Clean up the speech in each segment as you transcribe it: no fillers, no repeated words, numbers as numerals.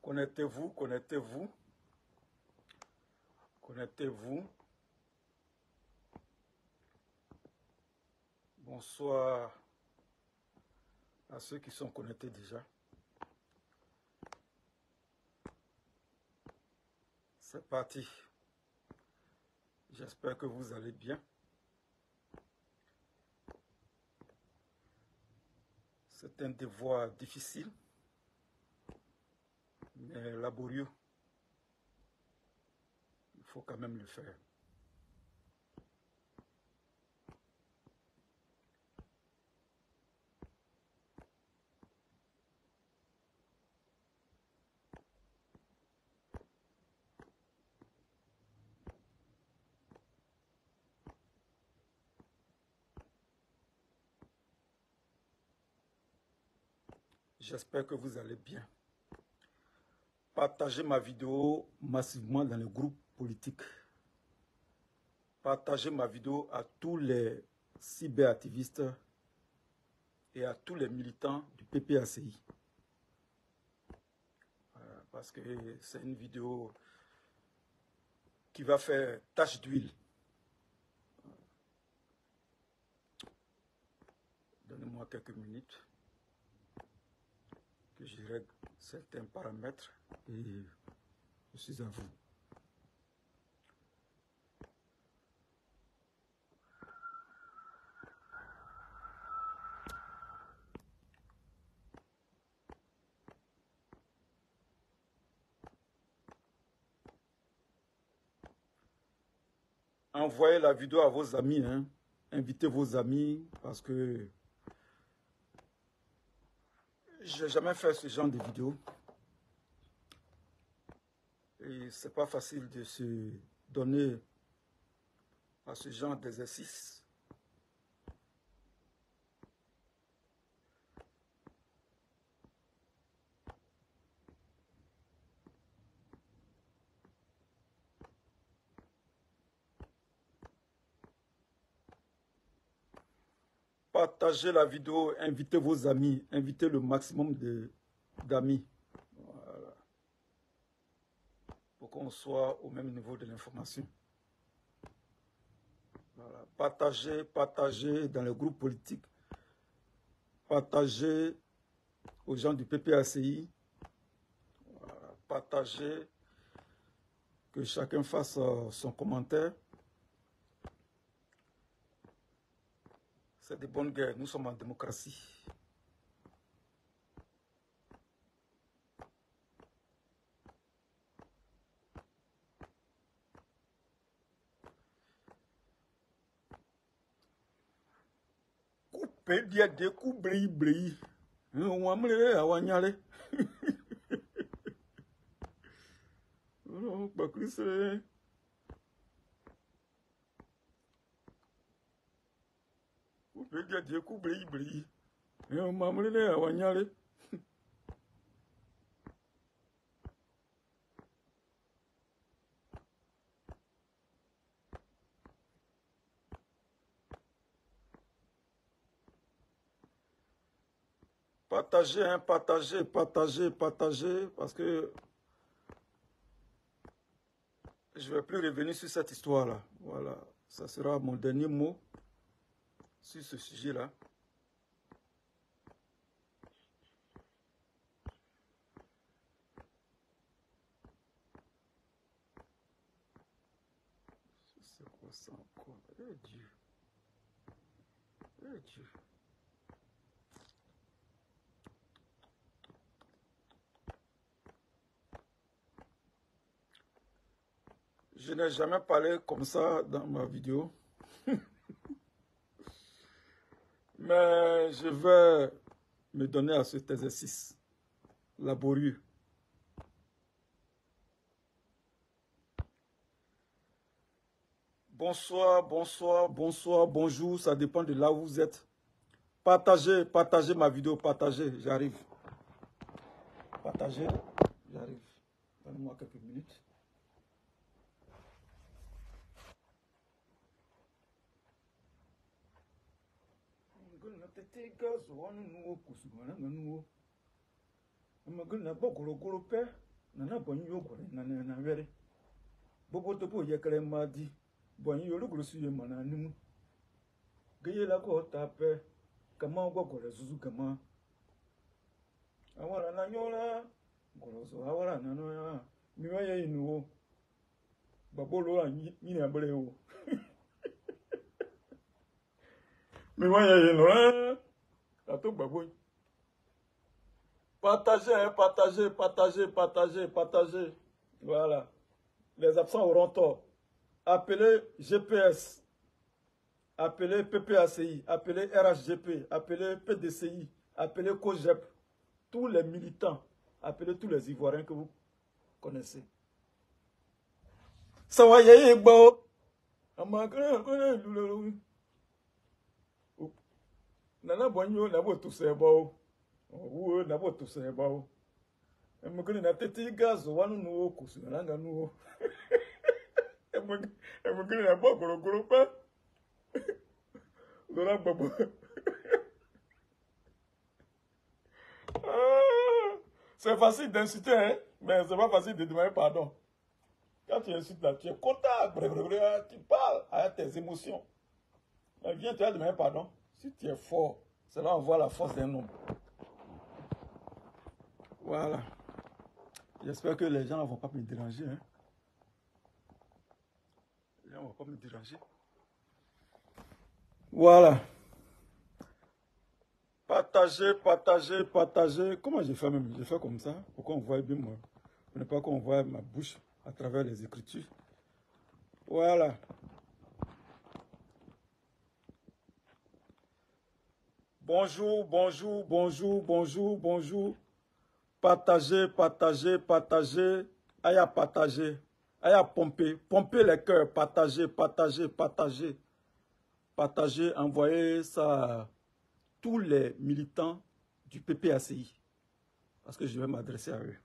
Connectez-vous, connectez-vous. Connectez-vous. Bonsoir à ceux qui sont connectés déjà. C'est parti. J'espère que vous allez bien. C'est un devoir difficile, mais laborieux. Il faut quand même le faire. J'espère que vous allez bien. Partagez ma vidéo massivement dans les groupes politiques. Partagez ma vidéo à tous les cyberactivistes et à tous les militants du PPACI. Parce que c'est une vidéo qui va faire tache d'huile. Donnez-moi quelques minutes que je règle certains paramètres et je suis à vous. Envoyez la vidéo à vos amis, hein. Invitez vos amis parce que je n'ai jamais fait ce genre de vidéo. Et c'est pas facile de se donner à ce genre d'exercice. Partagez la vidéo, invitez vos amis, invitez le maximum d'amis. Voilà. Pour qu'on soit au même niveau de l'information. Voilà. Partagez, partagez dans les groupes politiques. Partagez aux gens du PPACI. Voilà. Partagez, que chacun fasse son commentaire. C'est de bonnes guerres, nous sommes en démocratie. Coupé bien des coups brille. On va me à Wanyale. Non, pas que c'est. Coupé bien des coups brille. On va me à Wanyale. Partagez, hein, partagez, partagez, partagez, parce que je ne vais plus revenir sur cette histoire-là. Voilà, ça sera mon dernier mot sur ce sujet-là. C'est quoi ça encore? Eh Dieu. Eh Dieu. Je n'ai jamais parlé comme ça dans ma vidéo. Mais je vais me donner à cet exercice laborieux. Bonsoir, bonsoir, bonsoir, bonjour, ça dépend de là où vous êtes. Partagez, partagez ma vidéo, partagez, j'arrive. Partagez, j'arrive. Donnez-moi quelques minutes. Nana bonyi yo gore na were. Bobo topo yekere madi. Bonyi yo lugulu suye mana nimu. Geye la ko tape. Kama go gore zuzu kama. Awara na nyola. Gorozo awara na noya. Miwa ye inuo. Babolo a nyine abele o. Miwa ye inuo. Ato baboy. Partagez, partagez, partagez, partagez, partagez. Voilà. Les absents auront tort. Appelez GPS. Appelez PPACI. Appelez RHGP. Appelez PDCI. Appelez COGEP. Tous les militants. Appelez tous les Ivoiriens que vous connaissez. Ça va y aller, Bo. Nana Bonyo, n'abo tout c'est beau. Ou n'abo tout c'est beau. Et me connais na tête gaz, wanu no kusu nanga no. Et me connais na bo goro pa. Dora babo. C'est facile d'insulter, hein, mais c'est pas facile de demander pardon. Quand tu insultes là, tu es content, tu parles avec tes émotions. Mais viens, tu vas demander pardon. Si tu es fort, cela envoie la force d'un homme. Voilà. J'espère que les gens ne vont pas me déranger. Hein. Les gens ne vont pas me déranger. Voilà. Partagez, partagez, partagez. Comment j'ai fait même? J'ai fait comme ça. Pour qu'on voit bien moi. Pour ne pas qu'on voit ma bouche à travers les écritures. Voilà. Bonjour, bonjour, bonjour, bonjour, bonjour. Partagez, partagez, partagez. Aya partager. Aya pomper. Pomper les cœurs. Partagez, partagez, partagez. Partagez, envoyez ça à tous les militants du PPACI. Parce que je vais m'adresser à eux.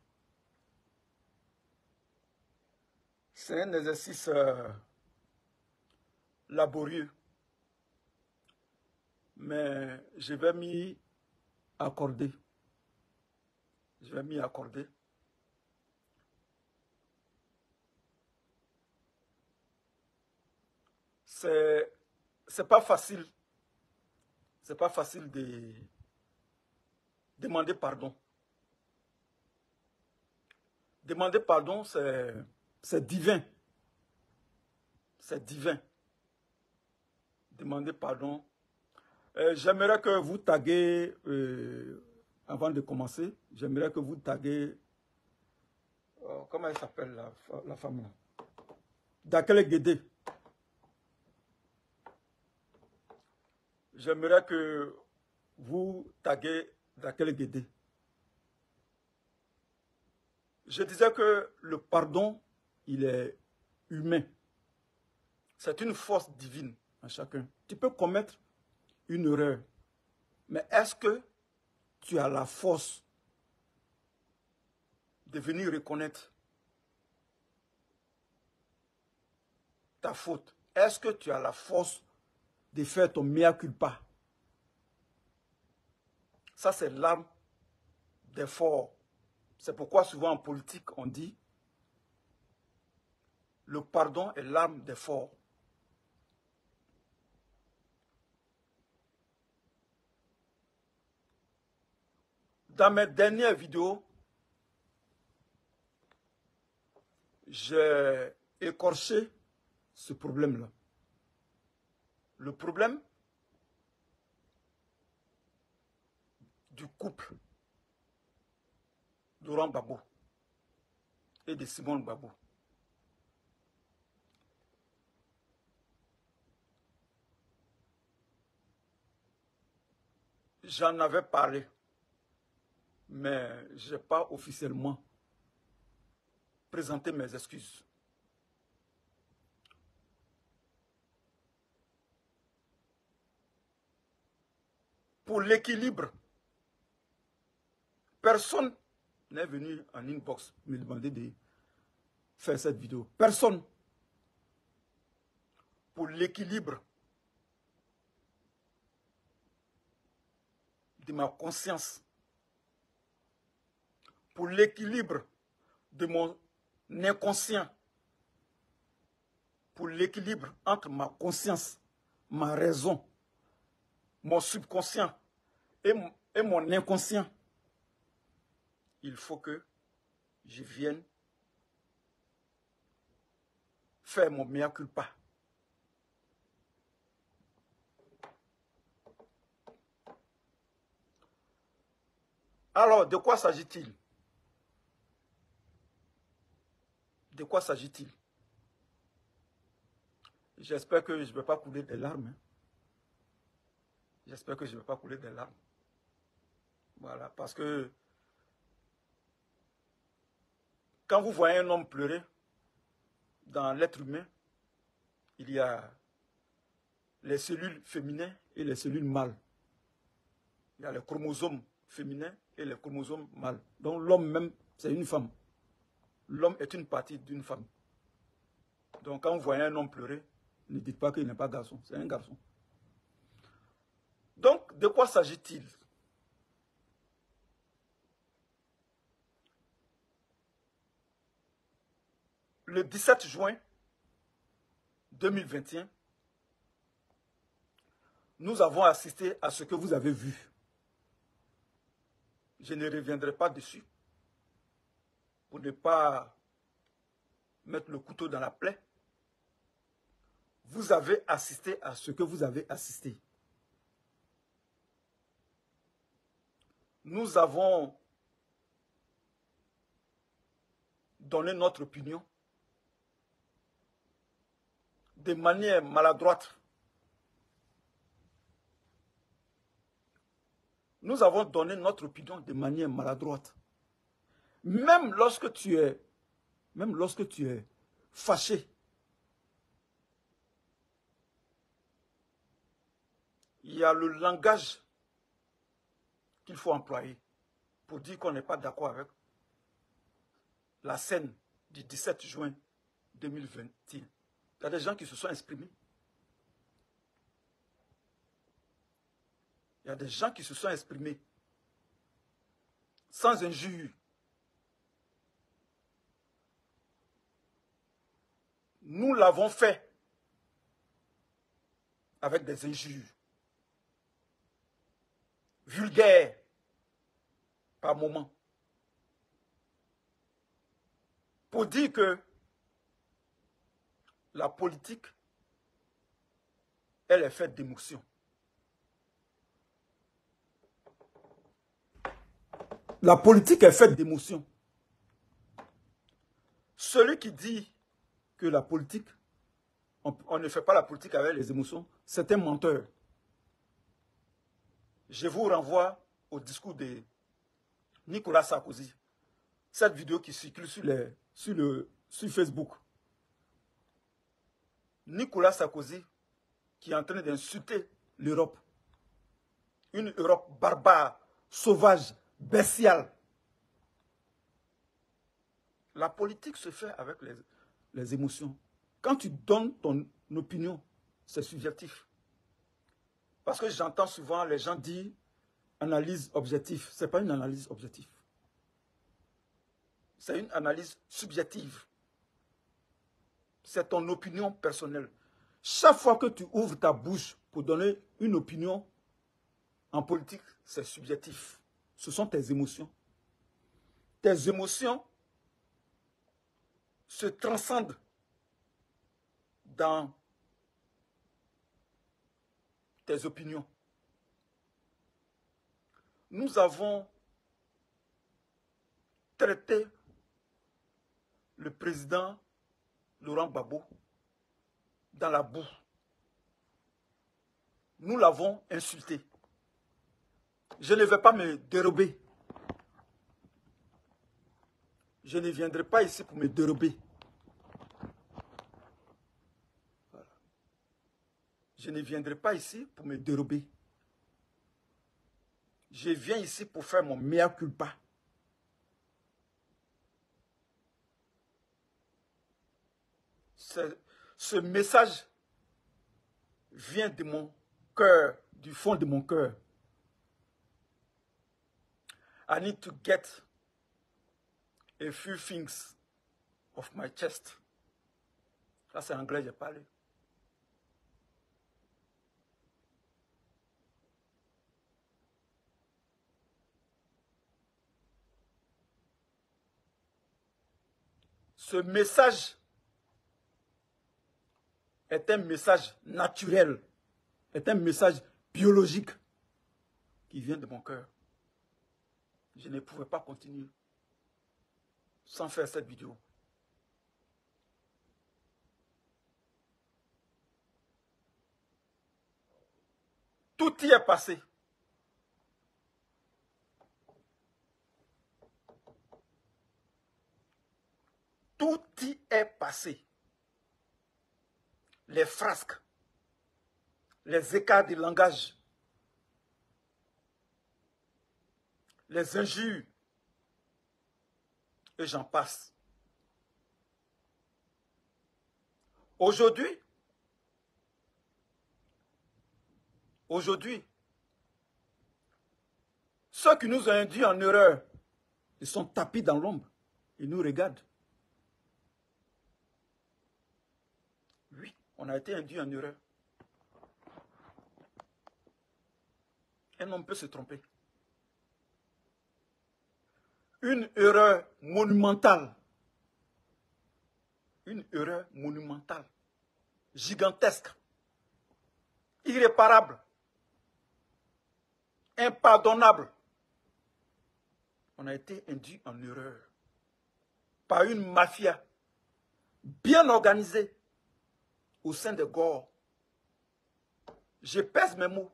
C'est un exercice laborieux. Mais je vais m'y accorder. Je vais m'y accorder. C'est pas facile. C'est pas facile de demander pardon. Demander pardon, c'est divin. C'est divin. Demander pardon. J'aimerais que vous taguez, avant de commencer, j'aimerais que vous taguez, comment elle s'appelle la femme là? Dakele Guédé. J'aimerais que vous taguez Dakele Guédé. Je disais que le pardon, il est humain. C'est une force divine en chacun. Tu peux commettre une erreur, mais est-ce que tu as la force de venir reconnaître ta faute? Est-ce que tu as la force de faire ton mea culpa? Ça, c'est l'arme des forts. C'est pourquoi souvent en politique, on dit le pardon est l'arme des forts. Dans mes dernières vidéos, j'ai écorché ce problème-là. Le problème du couple Laurent Gbagbo et de Simone Gbagbo. J'en avais parlé, mais je n'ai pas officiellement présenté mes excuses. Pour l'équilibre, personne n'est venu en inbox me demander de faire cette vidéo. Personne. Pour l'équilibre de ma conscience, pour l'équilibre de mon inconscient pour l'équilibre entre ma conscience, ma raison, mon subconscient et mon inconscient, il faut que je vienne faire mon mea culpa. Alors, de quoi s'agit-il? De quoi s'agit-il? J'espère que je ne vais pas couler des larmes. J'espère que je ne vais pas couler des larmes. Voilà, parce que quand vous voyez un homme pleurer, dans l'être humain, il y a les cellules féminines et les cellules mâles. Il y a les chromosomes féminins et les chromosomes mâles. Donc l'homme même, c'est une femme. L'homme est une partie d'une femme. Donc quand vous voyez un homme pleurer, ne dites pas qu'il n'est pas garçon, c'est un garçon. Donc, de quoi s'agit-il? Le 17 juin 2021, nous avons assisté à ce que vous avez vu. Je ne reviendrai pas dessus pour ne pas mettre le couteau dans la plaie. Vous avez assisté à ce que vous avez assisté. Nous avons donné notre opinion de manière maladroite. Nous avons donné notre opinion de manière maladroite. Même lorsque tu es fâché, il y a le langage qu'il faut employer pour dire qu'on n'est pas d'accord avec la scène du 17 juin 2021. Il y a des gens qui se sont exprimés. Il y a des gens qui se sont exprimés sans injure. Nous l'avons fait avec des injures vulgaires par moments. Pour dire que la politique, elle est faite d'émotions. La politique est faite d'émotions. Celui qui dit que la politique, on ne fait pas la politique avec les émotions, c'est un menteur. Je vous renvoie au discours de Nicolas Sarkozy. Cette vidéo qui circule sur Facebook. Nicolas Sarkozy qui est en train d'insulter l'Europe. Une Europe barbare, sauvage, bestiale. La politique se fait avec les émotions. Quand tu donnes ton opinion, c'est subjectif. Parce que j'entends souvent les gens dire analyse objective. Ce n'est pas une analyse objective. C'est une analyse subjective. C'est ton opinion personnelle. Chaque fois que tu ouvres ta bouche pour donner une opinion en politique, c'est subjectif. Ce sont tes émotions. Tes émotions se transcendent dans tes opinions. Nous avons traité le président Laurent Gbagbo dans la boue. Nous l'avons insulté. Je ne vais pas me dérober. Je ne viendrai pas ici pour me dérober. Voilà. Je ne viendrai pas ici pour me dérober. Je viens ici pour faire mon mea culpa. Ce message vient de mon cœur, du fond de mon cœur. I need to get a few things of my chest. Ça, c'est anglais, j'ai parlé. Ce message est un message naturel, est un message biologique qui vient de mon cœur. Je ne pouvais pas continuer sans faire cette vidéo. Tout y est passé. Tout y est passé. Les frasques, les écarts de langage, les injures, et j'en passe. Aujourd'hui, ceux qui nous ont induits en erreur, ils sont tapis dans l'ombre. Ils nous regardent. Oui, on a été induits en erreur. Un homme peut se tromper. Une erreur monumentale. Une erreur monumentale. Gigantesque. Irréparable. Impardonnable. On a été induit en erreur par une mafia bien organisée au sein de Gore. Je pèse mes mots.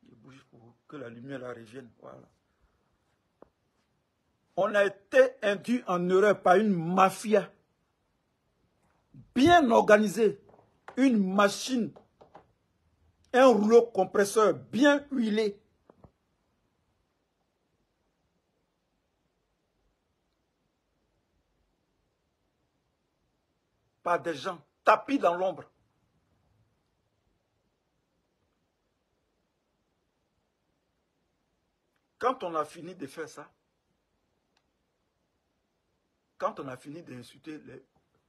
Je bouge pour que la lumière la revienne. Voilà. On a été induit en erreur par une mafia bien organisée, une machine, un rouleau compresseur bien huilé. Par des gens tapis dans l'ombre. Quand on a fini de faire ça, quand on a fini d'insulter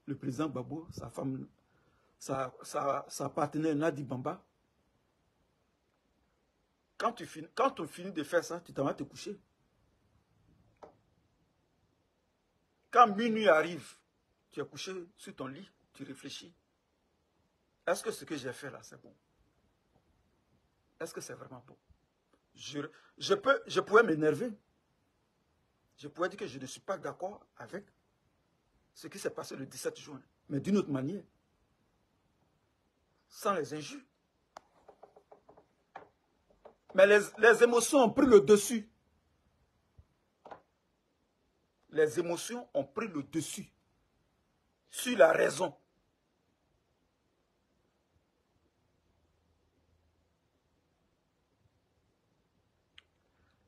le président Gbagbo, sa femme, sa partenaire Nadi Bamba, quand on finit de faire ça, tu t'en vas te coucher. Quand minuit arrive, tu es couché sur ton lit, tu réfléchis. Est-ce que ce que j'ai fait là, c'est bon? Est-ce que c'est vraiment bon? Je pourrais m'énerver. Je pourrais dire que je ne suis pas d'accord avec ce qui s'est passé le 17 juin. Mais d'une autre manière. Sans les injures. Mais les émotions ont pris le dessus. Les émotions ont pris le dessus sur la raison.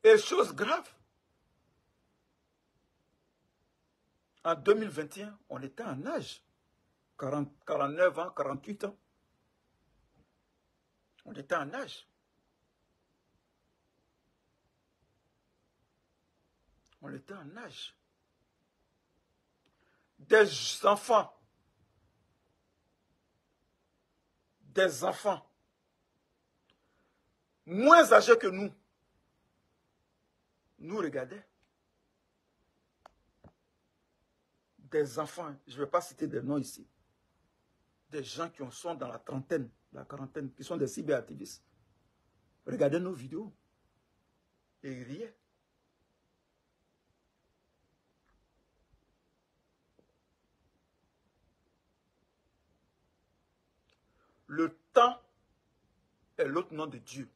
Et chose grave, en 2021, on était en âge, 49 ans, 48 ans. On était en âge. On était en âge. Des enfants, moins âgés que nous regardaient. Des enfants, je ne vais pas citer des noms ici, des gens qui sont dans la trentaine, la quarantaine, qui sont des cyberactivistes, regardaient nos vidéos et ils riaient. Le temps est l'autre nom de Dieu.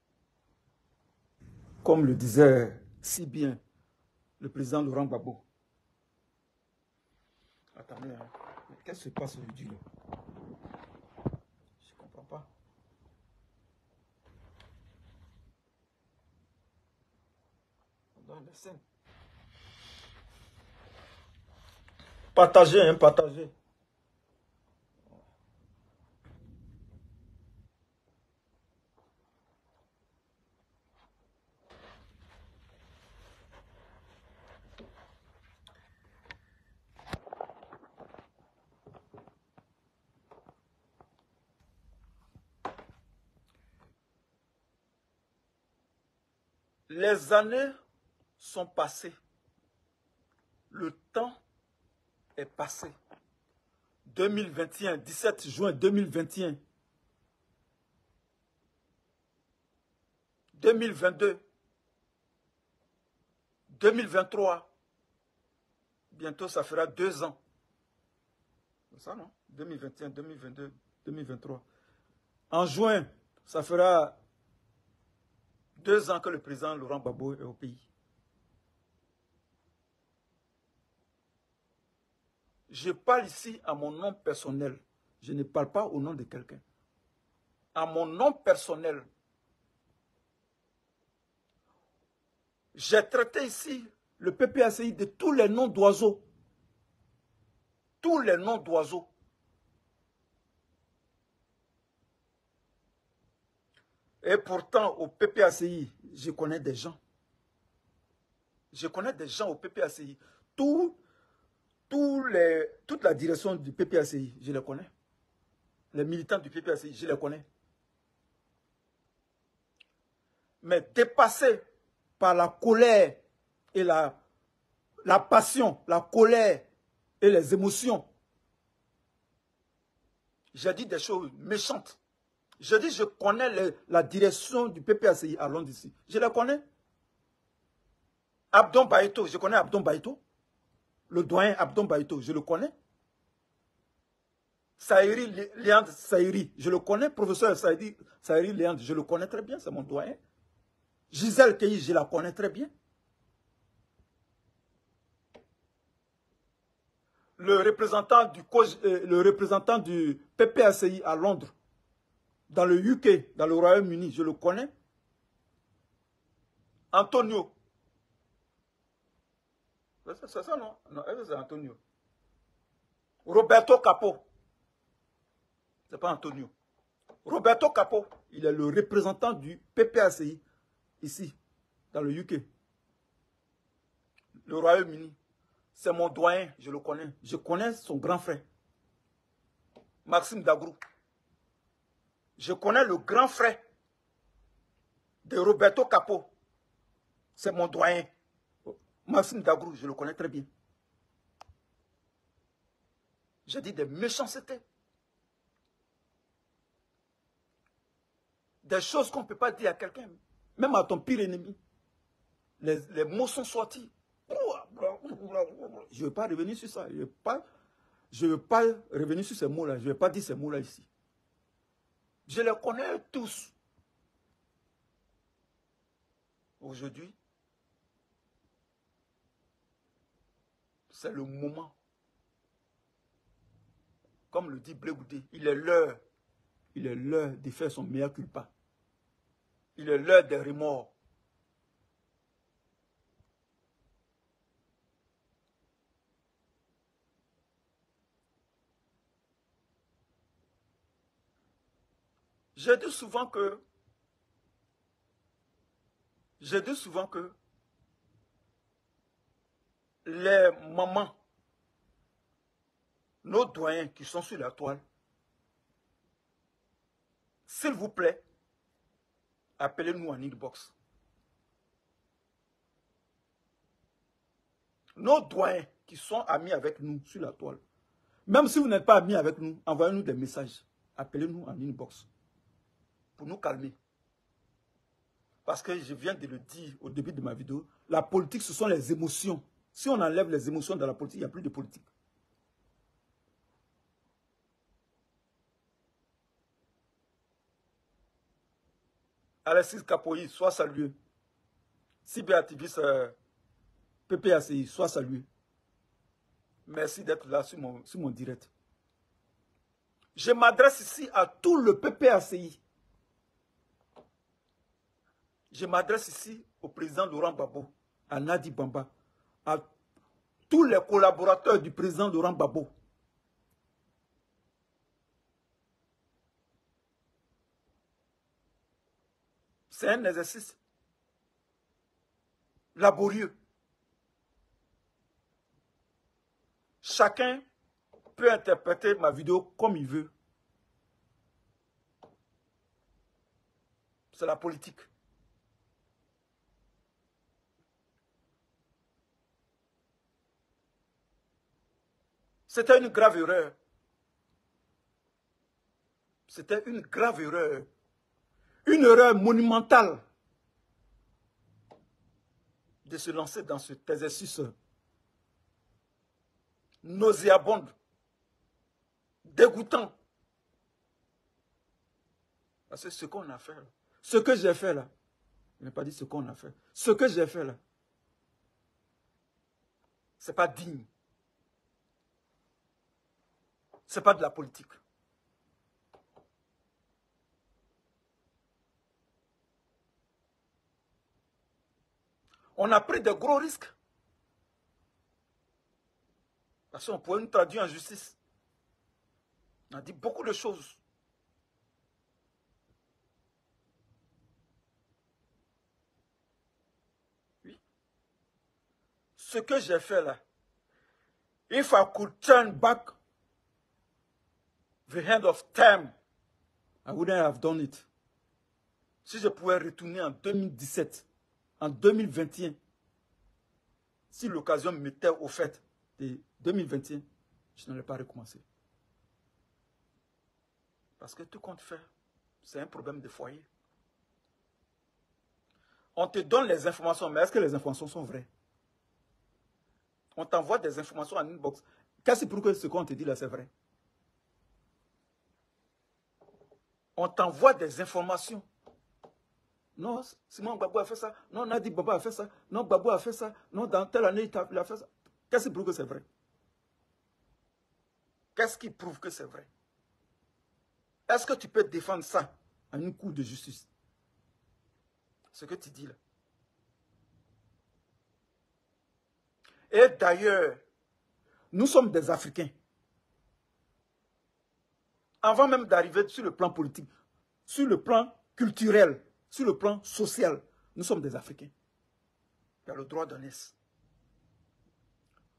Comme le disait si bien le président Laurent Gbagbo. Attendez, hein. Qu'est-ce qui se passe aujourd'hui là? Je ne comprends pas. Dans les scènes. Partagez, hein, partagez. Les années sont passées. Le temps est passé. 2021, 17 juin 2021. 2022. 2023. Bientôt, ça fera 2 ans. C'est ça, non? 2021, 2022, 2023. En juin, ça fera 2 ans que le président Laurent Gbagbo est au pays. Je parle ici à mon nom personnel. Je ne parle pas au nom de quelqu'un. À mon nom personnel. J'ai traité ici le PPACI de tous les noms d'oiseaux. Tous les noms d'oiseaux. Et pourtant, au PPACI, je connais des gens. Je connais des gens au PPACI. Toute la direction du PPACI, je les connais. Les militants du PPACI, je les connais. Mais dépassés par la colère et la passion, la colère et les émotions, j'ai dit des choses méchantes. Je dis, je connais la direction du PPACI à Londres ici. Je les connais. Abdon Baïto, je connais Abdon Baïto. Le doyen Abdon Baïto, je le connais. Saïri Léandre Saïri, je le connais. Professeur Saïri Léandre, je le connais très bien, c'est mon doyen. Gisèle Keï, je la connais très bien. Le représentant du PPACI à Londres, dans le UK, dans le Royaume-Uni, je le connais. Antonio. C'est ça, non? Non, c'est Antonio. Roberto Capo. C'est pas Antonio. Roberto Capo, il est le représentant du PPACI, ici, dans le UK. Le Royaume-Uni. C'est mon doyen, je le connais. Je connais son grand frère, Maxime Dagrou. Je connais le grand frère de Roberto Capo. C'est mon doyen. Maxime Dagrou, je le connais très bien. J'ai dit des méchancetés. Des choses qu'on ne peut pas dire à quelqu'un. Même à ton pire ennemi. Les mots sont sortis. Je ne vais pas revenir sur ça. Je ne vais pas revenir sur ces mots-là. Je ne vais pas dire ces mots-là ici. Je les connais tous. Aujourd'hui, c'est le moment. Comme le dit Blé Goudé, il est l'heure de faire son mea culpa. Il est l'heure des remords. Je dis souvent que les mamans, nos doyens qui sont sur la toile, s'il vous plaît, appelez-nous en inbox. Nos doyens qui sont amis avec nous sur la toile, même si vous n'êtes pas amis avec nous, envoyez-nous des messages. Appelez-nous en inbox pour nous calmer. Parce que je viens de le dire au début de ma vidéo, la politique, ce sont les émotions. Si on enlève les émotions dans la politique, il n'y a plus de politique. Alexis Kapoyi, sois salué. Cyberactiviste PPACI, sois salué. Merci d'être là sur mon direct. Je m'adresse ici à tout le PPACI. Je m'adresse ici au président Laurent Gbagbo, à Nadi Bamba, à tous les collaborateurs du président Laurent Gbagbo. C'est un exercice laborieux. Chacun peut interpréter ma vidéo comme il veut. C'est la politique. C'était une grave erreur. C'était une grave erreur. Une erreur monumentale de se lancer dans cet exercice nauséabond, dégoûtant. Parce que ce qu'on a fait, là, ce que j'ai fait là, je n'ai pas dit ce qu'on a fait, ce que j'ai fait là, ce n'est pas digne. Ce n'est pas de la politique. On a pris de gros risques. Parce qu'on pouvait nous traduire en justice. On a dit beaucoup de choses. Oui. Ce que j'ai fait là, if I could turn back the hand of time, I wouldn't have done it. Si je pouvais retourner en 2017, en 2021, si l'occasion m'était offerte de 2021, je n'aurais pas recommencé. Parce que tout compte fait, c'est un problème de foyer. On te donne les informations, mais est-ce que les informations sont vraies? On t'envoie des informations en inbox. Qu'est-ce qui prouve que ce qu'on te dit là, c'est vrai? On t'envoie des informations. Non, Simon Gbagbo a fait ça. Non, Nadi Baba a fait ça. Non, Gbagbo a fait ça. Non, dans telle année, il a fait ça. Qu'est-ce qui prouve que c'est vrai? Qu'est-ce qui prouve que c'est vrai? Est-ce que tu peux défendre ça en une cour de justice? Ce que tu dis là. Et d'ailleurs, nous sommes des Africains. Avant même d'arriver sur le plan politique, sur le plan culturel, sur le plan social, nous sommes des Africains. Il y a le droit d'aînesse.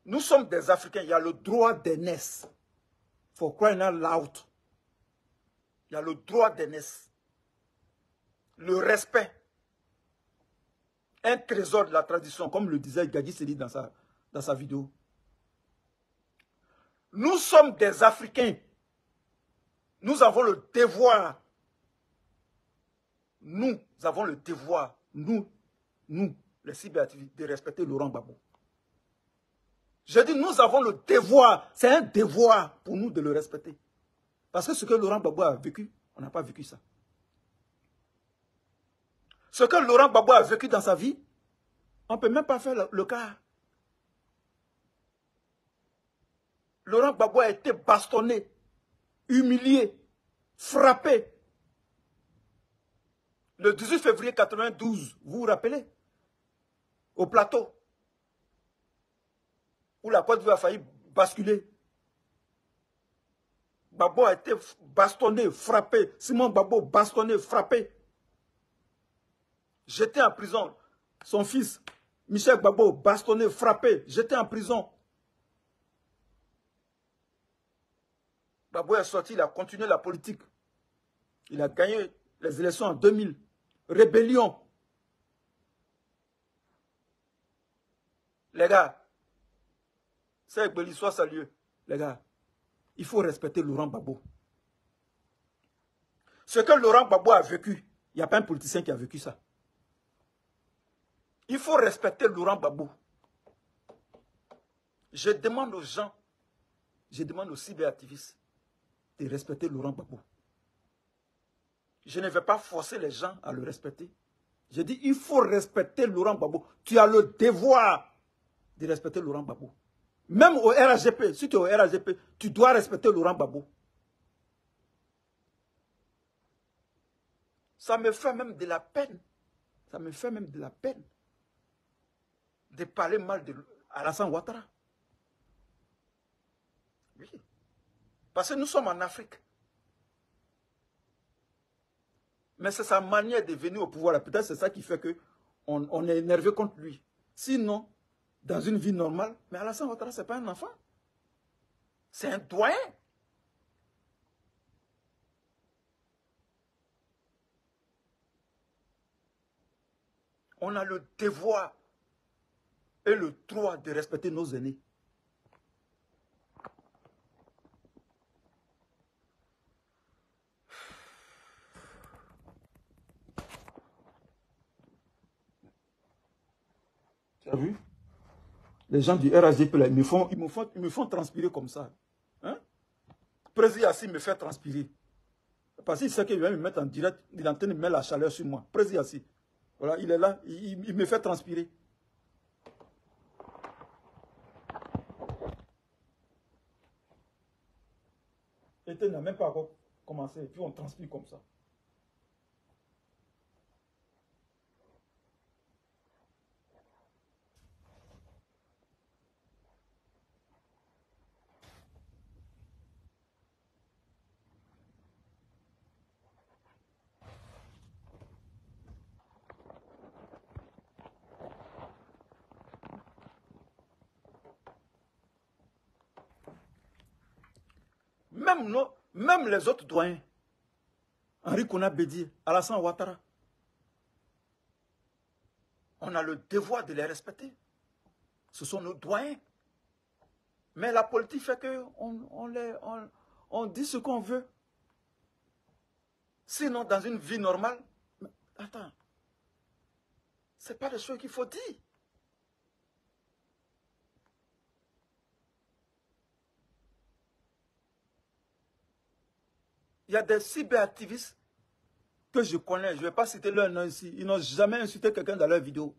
Nous sommes des Africains, il y a le droit d'aînesse. For crying out loud. Il y a le droit d'aînesse. Le respect. Un trésor de la tradition, comme le disait Gadji Seli dans sa vidéo. Nous sommes des Africains. Nous avons le devoir. Nous avons le devoir, nous, les cyberactivistes, de respecter Laurent Gbagbo. Je dis, nous avons le devoir, c'est un devoir pour nous de le respecter. Parce que ce que Laurent Gbagbo a vécu, on n'a pas vécu ça. Ce que Laurent Gbagbo a vécu dans sa vie, on ne peut même pas faire le cas. Laurent Gbagbo a été bastonné, humilié, frappé. Le 18 février 92, vous vous rappelez? Au plateau, où la Côte d'Ivoire a failli basculer. Gbagbo a été bastonné, frappé. Simon Gbagbo bastonné, frappé. Jeté en prison. Son fils, Michel Gbagbo, bastonné, frappé, jeté en prison. Gbagbo est sorti, il a continué la politique. Il a gagné les élections en 2000. Rébellion. Les gars, c'est que l'histoire sérieux. Les gars, il faut respecter Laurent Gbagbo. Ce que Laurent Gbagbo a vécu, il n'y a pas un politicien qui a vécu ça. Il faut respecter Laurent Gbagbo. Je demande aux gens, je demande aux cyberactivistes de respecter Laurent Gbagbo. Je ne vais pas forcer les gens à le respecter. Je dis, il faut respecter Laurent Gbagbo. Tu as le devoir de respecter Laurent Gbagbo. Même au RAGP, si tu es au RAGP, tu dois respecter Laurent Gbagbo. Ça me fait même de la peine. Ça me fait même de la peine de parler mal de Alassane Ouattara. Oui. Parce que nous sommes en Afrique. Mais c'est sa manière de venir au pouvoir. Peut-être c'est ça qui fait qu'on est énervé contre lui. Sinon, dans une vie normale, mais Alassane Ouattara, ce n'est pas un enfant. C'est un doyen. On a le devoir et le droit de respecter nos aînés. Tu as vu? Les gens du RHDP, là, ils me font transpirer comme ça. Hein? Président Yassi me fait transpirer. Parce qu'il sait qu'il va me mettre en direct, il est en train de mettre la chaleur sur moi. Président Yassi. Voilà, il est là, il me fait transpirer. L'été n'a même pas encore commencé, et puis on transpire comme ça. Même les autres doyens, Henri Konan Bédié, Alassane Ouattara, on a le devoir de les respecter. Ce sont nos doyens. Mais la politique fait qu'on dit ce qu'on veut. Sinon, dans une vie normale, attends, ce n'est pas des choses qu'il faut dire. Il y a des cyberactivistes que je connais, je ne vais pas citer leur nom ici, ils n'ont jamais insulté quelqu'un dans leur vidéo.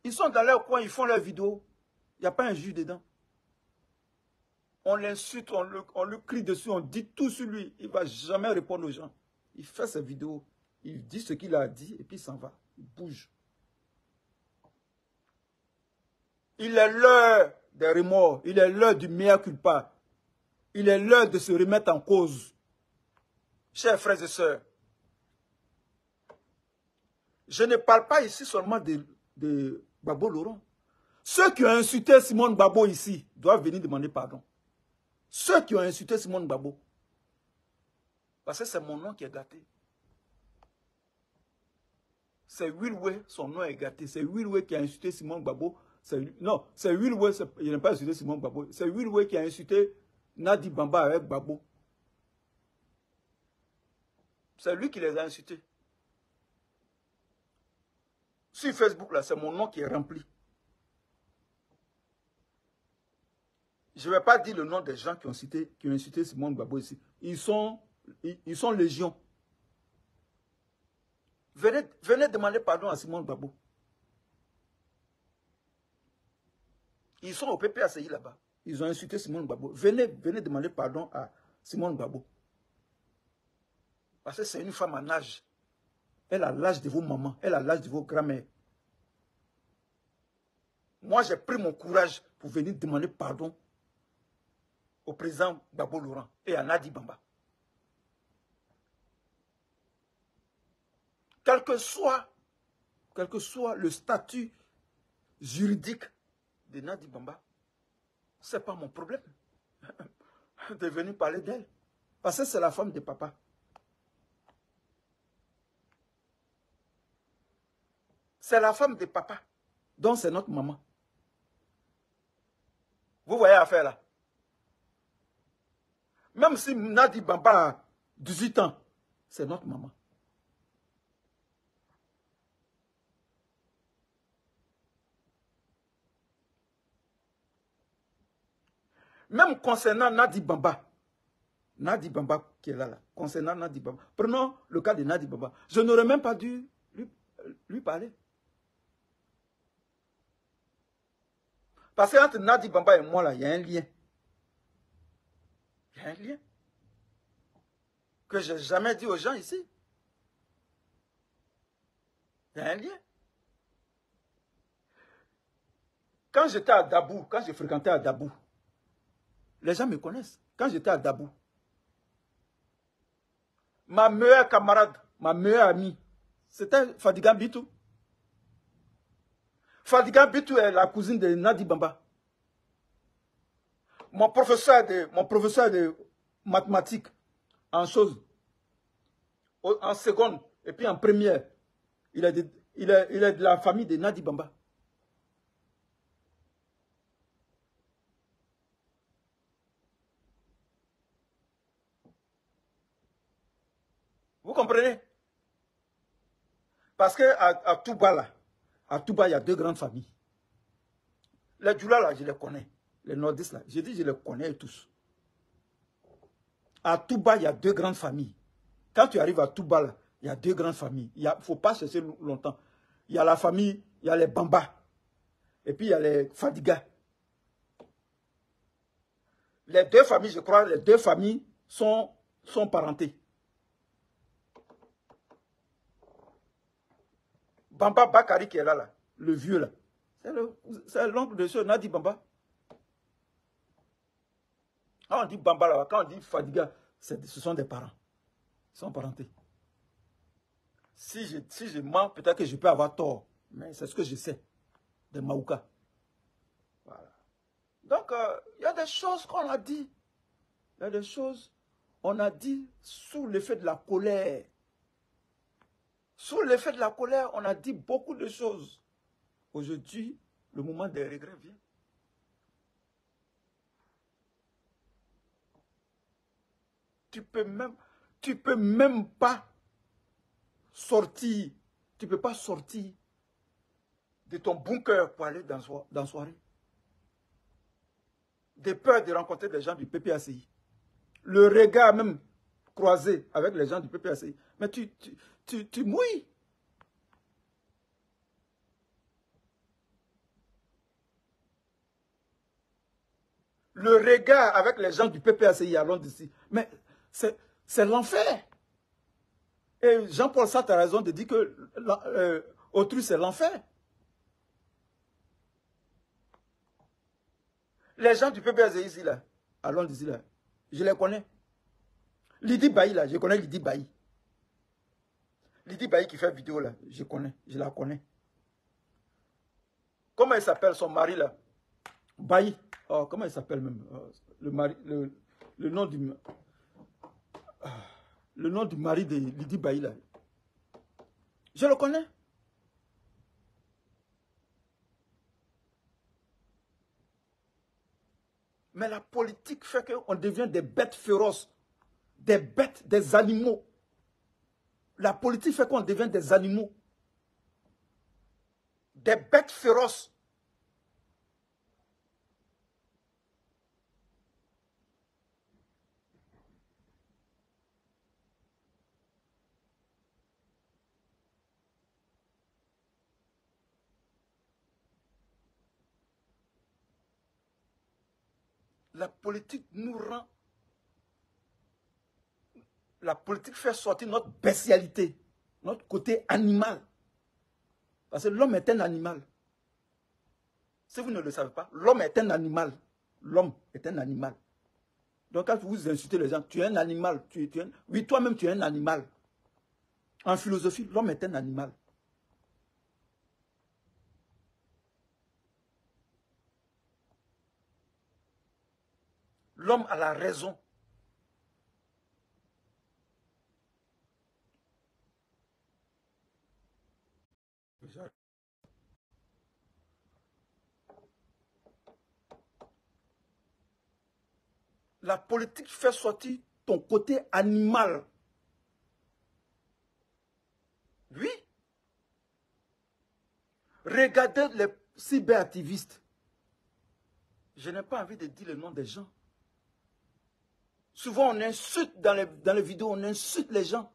Ils sont dans leur coin, ils font leur vidéo. Il n'y a pas un juge dedans. On l'insulte, on le crie dessus, on dit tout sur lui. Il ne va jamais répondre aux gens. Il fait ses vidéos, il dit ce qu'il a dit et puis il s'en va. Il bouge. Il est l'heure des remords. Il est l'heure du mea culpa. Il est l'heure de se remettre en cause. Chers frères et sœurs, je ne parle pas ici seulement de Gbagbo Laurent. Ceux qui ont insulté Simone Gbagbo ici doivent venir demander pardon. Ceux qui ont insulté Simone Gbagbo. Parce que c'est mon nom qui est gâté. C'est Wilwe, son nom est gâté. C'est Wilwe qui a insulté Simone Gbagbo. Non, c'est Wilwe, il n'a pas insulté Simone Gbagbo. C'est Wilwe qui a insulté Nadi Bamba avec Gbagbo. C'est lui qui les a insultés. Sur Facebook, là, c'est mon nom qui est rempli. Je ne vais pas dire le nom des gens qui ont insulté Simone Gbagbo ici. Ils sont légion. Venez demander pardon à Simone Gbagbo. Ils sont au PPACI là-bas. Ils ont insulté Simone Gbagbo. Venez demander pardon à Simone Gbagbo. Parce que c'est une femme en âge. Elle a l'âge de vos mamans. Elle a l'âge de vos grands-mères. Moi, j'ai pris mon courage pour venir demander pardon au président Gbagbo Laurent et à Nadi Bamba. Quel que soit le statut juridique de Nadi Bamba, ce n'est pas mon problème de venir parler d'elle. Parce que c'est la femme de papa. C'est la femme de papa. Donc c'est notre maman. Vous voyez l'affaire là. Même si Nadi Bamba a 18 ans, c'est notre maman. Même concernant Nadi Bamba qui est là, concernant Nadi Bamba, prenons le cas de Nadi Bamba, je n'aurais même pas dû lui parler. Parce qu'entre Nadi Bamba et moi, là, il y a un lien. Il y a un lien que je n'ai jamais dit aux gens ici. Il y a un lien. Quand j'étais à Dabou, quand je fréquentais à Dabou, les gens me connaissent. Quand j'étais à Dabou, ma meilleure camarade, ma meilleure amie, c'était Fadiga Bitou. Fadiga Bitou est la cousine de Nadi Bamba. Mon professeur de mathématiques en choses, en seconde et puis en première, il est de la famille de Nadi Bamba. Vous comprenez? Parce qu'à Touba, là, À Touba, il y a 2 grandes familles. Les Djoula, là, je les connais. Les nordistes, là, j'ai dit, je les connais tous. À Touba, il y a 2 grandes familles. Quand tu arrives à Touba, là, il y a 2 grandes familles. Il ne faut pas chercher longtemps. Il y a la famille, il y a les Bamba. Et puis, il y a les Fadiga. Les 2 familles, je crois, les 2 familles sont parentées. Bamba Bakari qui est là, le vieux, là. C'est l'oncle de ce Nadi Bamba. Quand on dit Bamba, là, quand on dit Fadiga, ce sont des parents. Ils sont parentés. Si je mens, peut-être que je peux avoir tort. Mais c'est ce que je sais de Maouka. Voilà. Donc, il y a des choses qu'on a dit. Il y a des choses qu'on a dit sous l'effet de la colère. Sous l'effet de la colère, on a dit beaucoup de choses. Aujourd'hui, le moment des regrets vient. Tu peux même pas sortir. Tu ne peux pas sortir de ton bunker pour aller dans soirée. De peur de rencontrer des gens du PPACI. Le regard même croisé avec les gens du PPACI. Mais tu mouilles. Le regard avec les gens du PPACI à Londres ici. Mais c'est l'enfer. Et Jean-Paul Sartre a raison de dire que autrui c'est l'enfer. Les gens du PPACI ici, là, à Londres ici, là, je les connais. Lydie Bailly, là, je connais Lydie Bailly. Lydie Bailly qui fait vidéo, là, je la connais. Comment il s'appelle son mari, là? Bailly. Oh, comment il s'appelle même? Le nom du mari de Lydie Bailly, là. Je le connais. Mais la politique fait qu'on devient des bêtes féroces. Des bêtes, des animaux. La politique fait qu'on devient des animaux. Des bêtes féroces. La politique nous rend... La politique fait sortir notre bestialité, notre côté animal. Parce que l'homme est un animal. Si vous ne le savez pas, l'homme est un animal. L'homme est un animal. Donc quand vous insultez les gens, tu es un animal. Oui, toi-même tu es un animal. En philosophie, l'homme est un animal. L'homme a la raison. La politique fait sortir ton côté animal. Oui. Regardez les cyberactivistes. Je n'ai pas envie de dire le nom des gens. Souvent, on insulte dans les vidéos, on insulte les gens.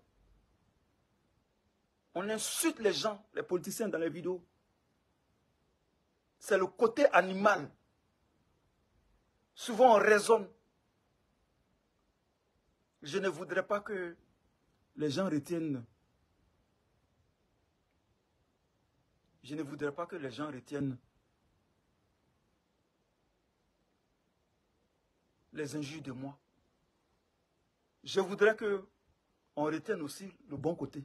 On insulte les gens, les politiciens dans les vidéos. C'est le côté animal. Souvent, on raisonne. Je ne voudrais pas que les gens retiennent. Je ne voudrais pas que les gens retiennent les injures de moi. Je voudrais qu'on retienne aussi le bon côté.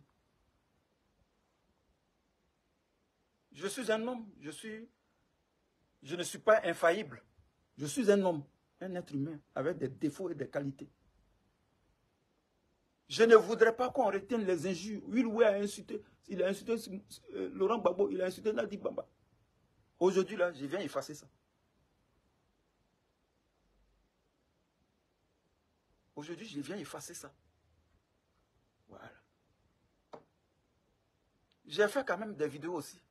Je suis un homme, je ne suis pas infaillible. Je suis un homme, un être humain avec des défauts et des qualités. Je ne voudrais pas qu'on retienne les injures. Will a insulté, il a insulté Laurent Gbagbo, il a insulté Nadi Bamba. Aujourd'hui, là, je viens effacer ça. Aujourd'hui, je viens effacer ça. Voilà. J'ai fait quand même des vidéos aussi.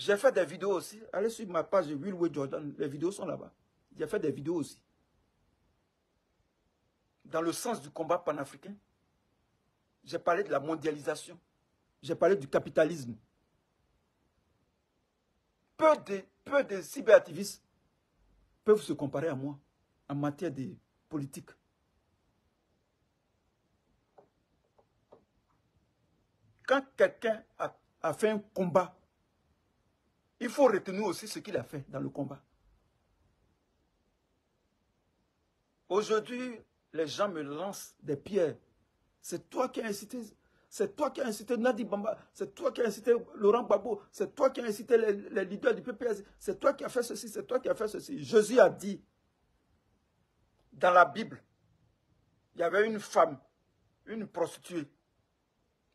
J'ai fait des vidéos aussi. Allez sur ma page Will Way Jordan. Les vidéos sont là-bas. J'ai fait des vidéos aussi. Dans le sens du combat panafricain. J'ai parlé de la mondialisation. J'ai parlé du capitalisme. Peu de cyberactivistes peuvent se comparer à moi en matière de politique. Quand quelqu'un a fait un combat, il faut retenir aussi ce qu'il a fait dans le combat. Aujourd'hui, les gens me lancent des pierres. C'est toi qui as incité, c'est toi qui as incité Nadi Bamba, c'est toi qui as incité Laurent Gbagbo, c'est toi qui as incité les leaders du PPS, c'est toi qui as fait ceci, c'est toi qui as fait ceci. Jésus a dit, dans la Bible, il y avait une femme, une prostituée.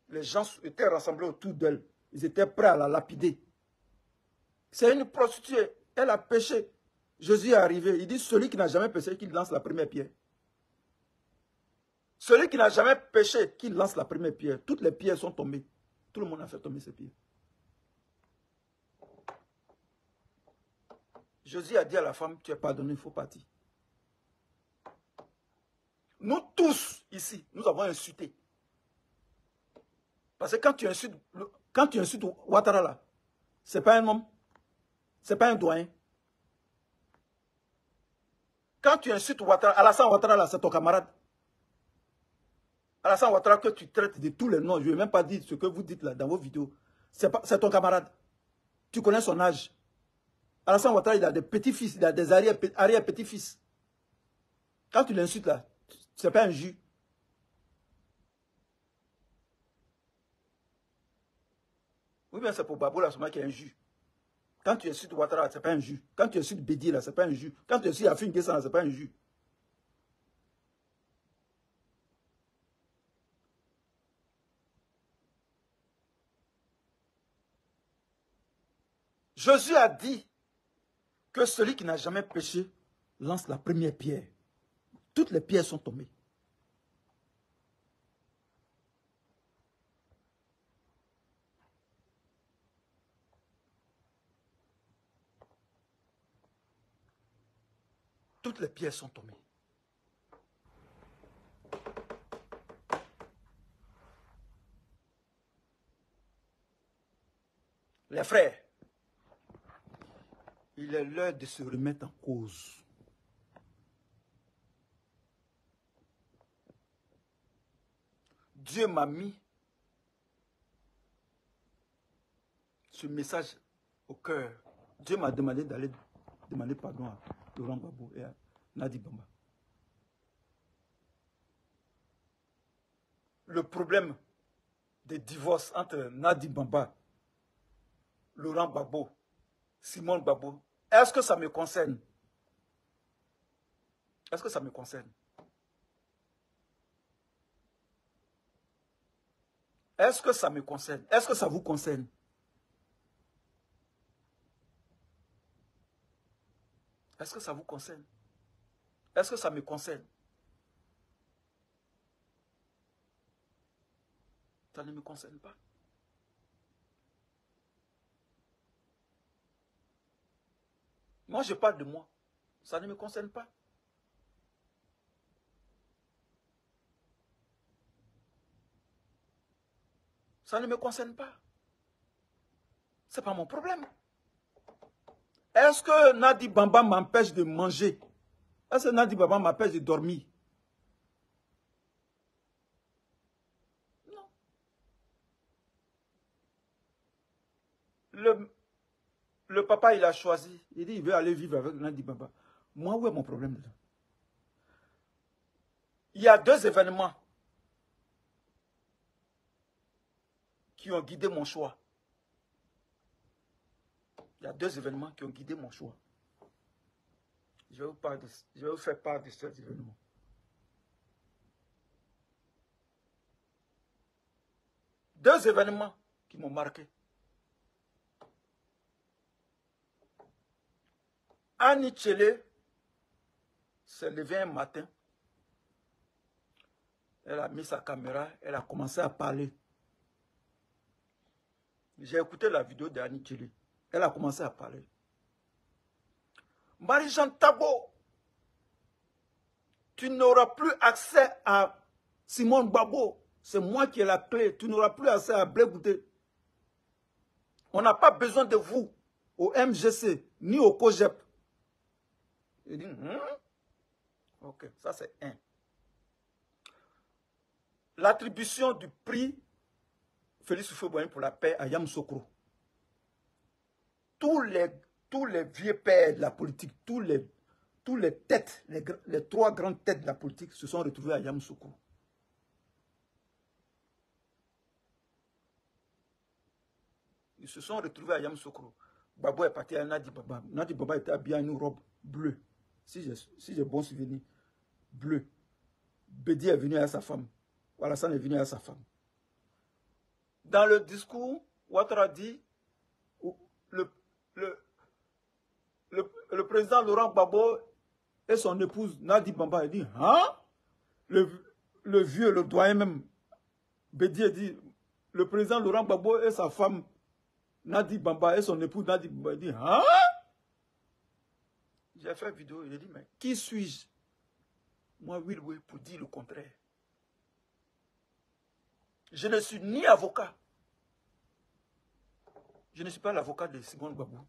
Les gens étaient rassemblés autour d'elle. Ils étaient prêts à la lapider. C'est une prostituée. Elle a péché. Jésus est arrivé. Il dit, celui qui n'a jamais péché, qu'il lance la première pierre. Celui qui n'a jamais péché, qu'il lance la première pierre. Toutes les pierres sont tombées. Tout le monde a fait tomber ses pierres. Jésus a dit à la femme, tu es pardonné, il faut partir. Nous tous, ici, nous avons insulté. Parce que quand tu insultes Ouattara là, ce n'est pas un homme, ce n'est pas un doyen. Quand tu insultes Ouattara, Alassane Ouattara là, c'est ton camarade. Alassane Ouattara que tu traites de tous les noms, je ne vais même pas dire ce que vous dites là dans vos vidéos. C'est ton camarade. Tu connais son âge. Alassane Ouattara, il a des petits-fils, il a des arrière-petits-fils. Quand tu l'insultes là, ce n'est pas un jus. Oui, bien c'est pour Babou là, qui est un jus. Quand tu insultes Ouattara, ce n'est pas un jus. Quand tu insultes Bédi là, ce n'est pas un jus. Quand tu insultes Afin Guessan, ce n'est pas un jus. Jésus a dit que celui qui n'a jamais péché lance la première pierre. Toutes les pierres sont tombées. Toutes les pierres sont tombées. Les frères, il est l'heure de se remettre en cause. Dieu m'a mis ce message au cœur. Dieu m'a demandé d'aller demander pardon à Laurent Gbagbo et à Nadi Bamba. Le problème des divorces entre Nadi Bamba, Laurent Gbagbo, Simone Gbagbo, est-ce que ça me concerne? Est-ce que ça me concerne? Est-ce que ça me concerne? Est-ce que ça vous concerne? Est-ce que ça vous concerne? Est-ce que ça me concerne? Ça ne me concerne pas. Moi, je parle de moi. Ça ne me concerne pas. Ça ne me concerne pas. Ce n'est pas mon problème. Est-ce que Nadi Bamba m'empêche de manger? Est-ce que Nadi Bamba m'empêche de dormir? Non. Le papa, il a choisi. Il dit, il veut aller vivre avec Nadi Bamba. Moi, où est mon problème dedans? Il y a deux événements qui ont guidé mon choix. Il y a deux événements qui ont guidé mon choix. Je vais vous faire part de ces événements. Deux événements qui m'ont marqué. Annie Tchele s'est levée un matin. Elle a mis sa caméra, elle a commencé à parler. J'ai écouté la vidéo d'Annie Tchele. Elle a commencé à parler. Marie-Jeanne Tabo, tu n'auras plus accès à Simone Gbagbo. C'est moi qui ai la clé. Tu n'auras plus accès à Blé Goudé. On n'a pas besoin de vous au MGC, ni au COGEP. Il dit, ok, ça c'est un. L'attribution du prix Félix Houphouët-Boigny pour la paix à Yamoussoukro. Tous les vieux pères de la politique, tous les têtes, les trois grandes têtes de la politique se sont retrouvés à Yamoussoukro. Ils se sont retrouvés à Yamoussoukro. Babo est parti à Nadi Baba. Nadi Baba était habillé en une robe bleue. Si j'ai bon souvenir, bleu. Bédi est venu à sa femme. Alassane est venu à sa femme. Dans le discours, Ouattara dit, le président Laurent Gbagbo et son épouse Nadi Bamba, il dit, hein? Le vieux, le doyen même, Bédi dit, le président Laurent Gbagbo et sa femme Nadi Bamba et son épouse Nadi Bamba, il dit, hein? J'ai fait une vidéo, il a dit, mais qui suis-je? Moi, Wilwe, pour dire le contraire. Je ne suis ni avocat. Je ne suis pas l'avocat de Simone Gbagbo.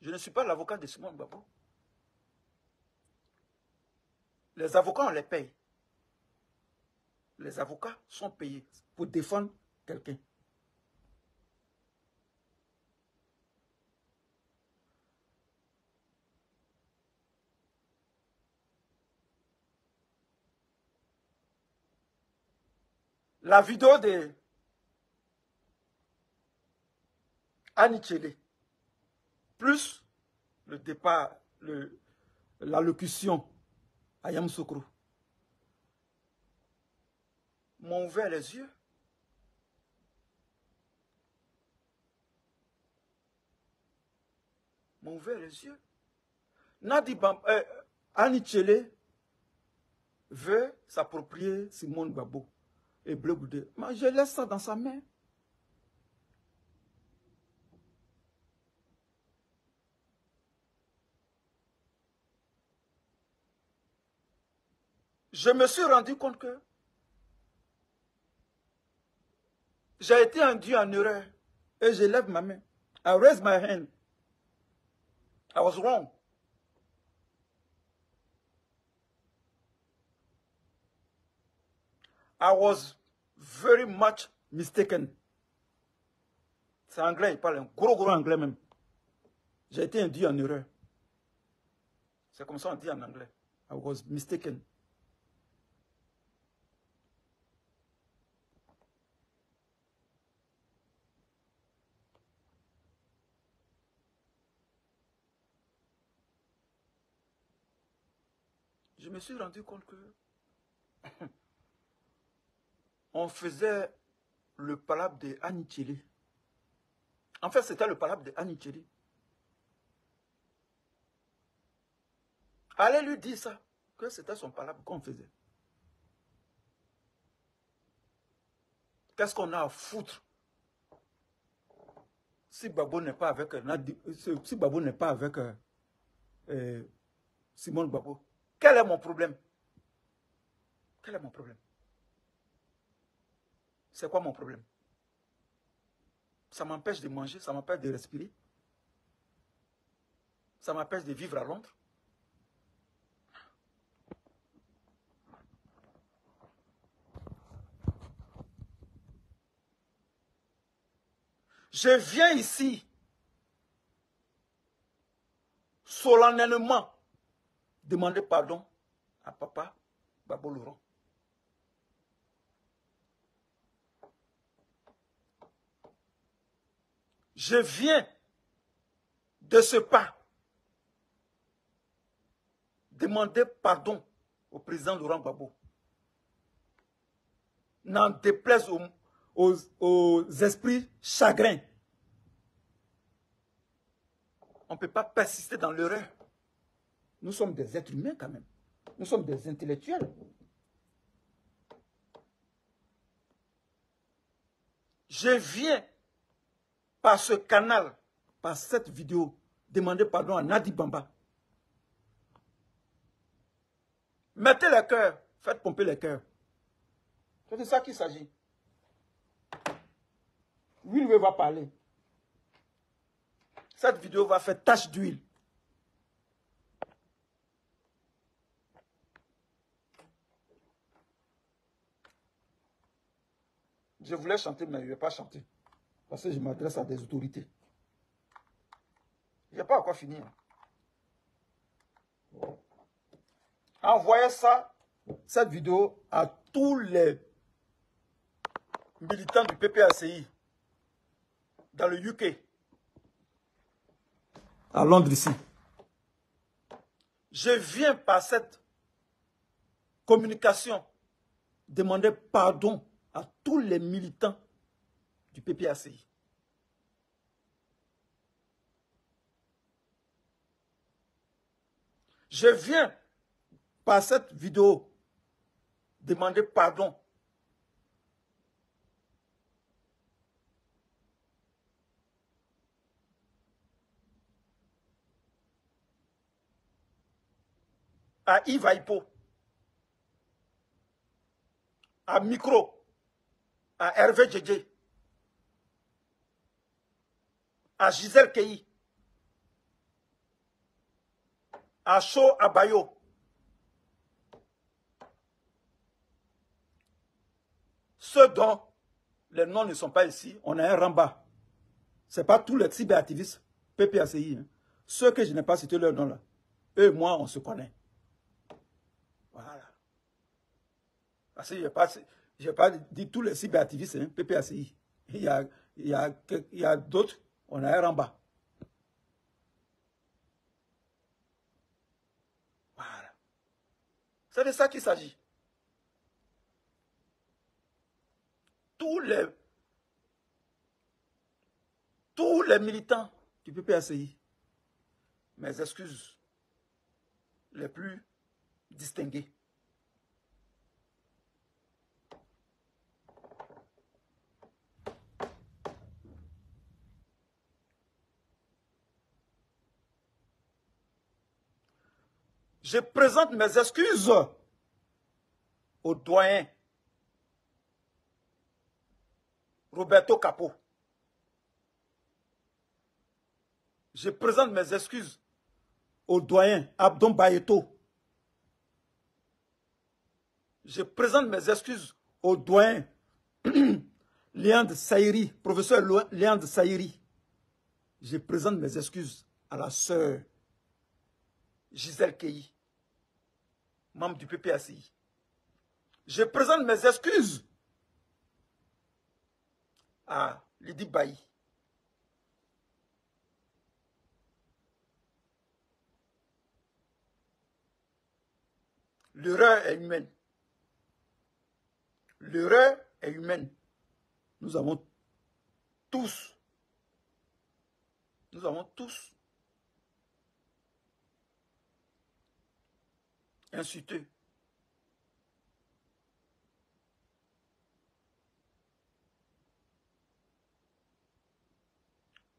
Je ne suis pas l'avocat de Simone Gbagbo. Les avocats, on les paye. Les avocats sont payés pour défendre quelqu'un. La vidéo de Annie Tchélé, plus le départ, l'allocution à Yamoussoukro, m'ont ouvert les yeux. M'ont ouvert les yeux. Annie Tchélé veut s'approprier Simone Gbagbo et Blé Goudé. Mais je laisse ça dans sa main. Je me suis rendu compte que j'ai été induit en erreur et je lève ma main. I raise my hand. I was wrong. I was very much mistaken. C'est anglais, il parle un gros anglais même. J'ai été induit en erreur. C'est comme ça on dit en anglais. I was mistaken. Je me suis rendu compte que on faisait le palabre de Annie Tchélé. En fait, c'était le palabre de Annie Tchélé. Allez lui dire ça, que c'était son palabre qu'on faisait. Qu'est-ce qu'on a à foutre si Gbagbo n'est pas avec si Gbagbo n'est pas avec Simone Gbagbo? Quel est mon problème? Quel est mon problème? C'est quoi mon problème? Ça m'empêche de manger, ça m'empêche de respirer. Ça m'empêche de vivre à Londres. Je viens ici solennellement demander pardon à papa Gbagbo Laurent. Je viens de ce pas demander pardon au président Laurent Gbagbo. N'en déplaise aux esprits chagrins. On ne peut pas persister dans l'erreur. Nous sommes des êtres humains quand même. Nous sommes des intellectuels. Je viens par ce canal, par cette vidéo, demandez pardon à Nadi Bamba. Mettez les cœurs, faites pomper les cœurs. C'est de ça qu'il s'agit. Will va parler. Cette vidéo va faire tache d'huile. Je voulais chanter, mais je ne vais pas chanter. Parce que je m'adresse à des autorités. Je n'ai pas encore fini. Envoyez ça, cette vidéo, à tous les militants du PPACI dans le UK, à Londres ici. Je viens par cette communication demander pardon à tous les militants du PPACI. Je viens par cette vidéo demander pardon à Yves Aipo, à Micro, à Hervé Djedje, à Gisèle Kei, à Cho Abayo, ceux dont les noms ne sont pas ici, on a un ramba. Ce n'est pas tous les cyberactivistes PPACI. Hein. Ceux que je n'ai pas cité leur nom là, eux et moi, on se connaît. Voilà. Parce que je n'ai pas dit tous les cyberactivistes hein, PPACI. Il y a d'autres, on a un ramba. Voilà. C'est de ça qu'il s'agit. Tous les militants du PPACI, mes excuses les plus distinguées. Je présente mes excuses au doyen Roberto Capo. Je présente mes excuses au doyen Abdon Bayeto. Je présente mes excuses au doyen Léandre Saïri, professeur Léandre Saïri. Je présente mes excuses à la sœur Gisèle Kei, membre du PPACI. Je présente mes excuses à Lydie Bailly. L'erreur est humaine. L'erreur est humaine. Nous avons tous insulté.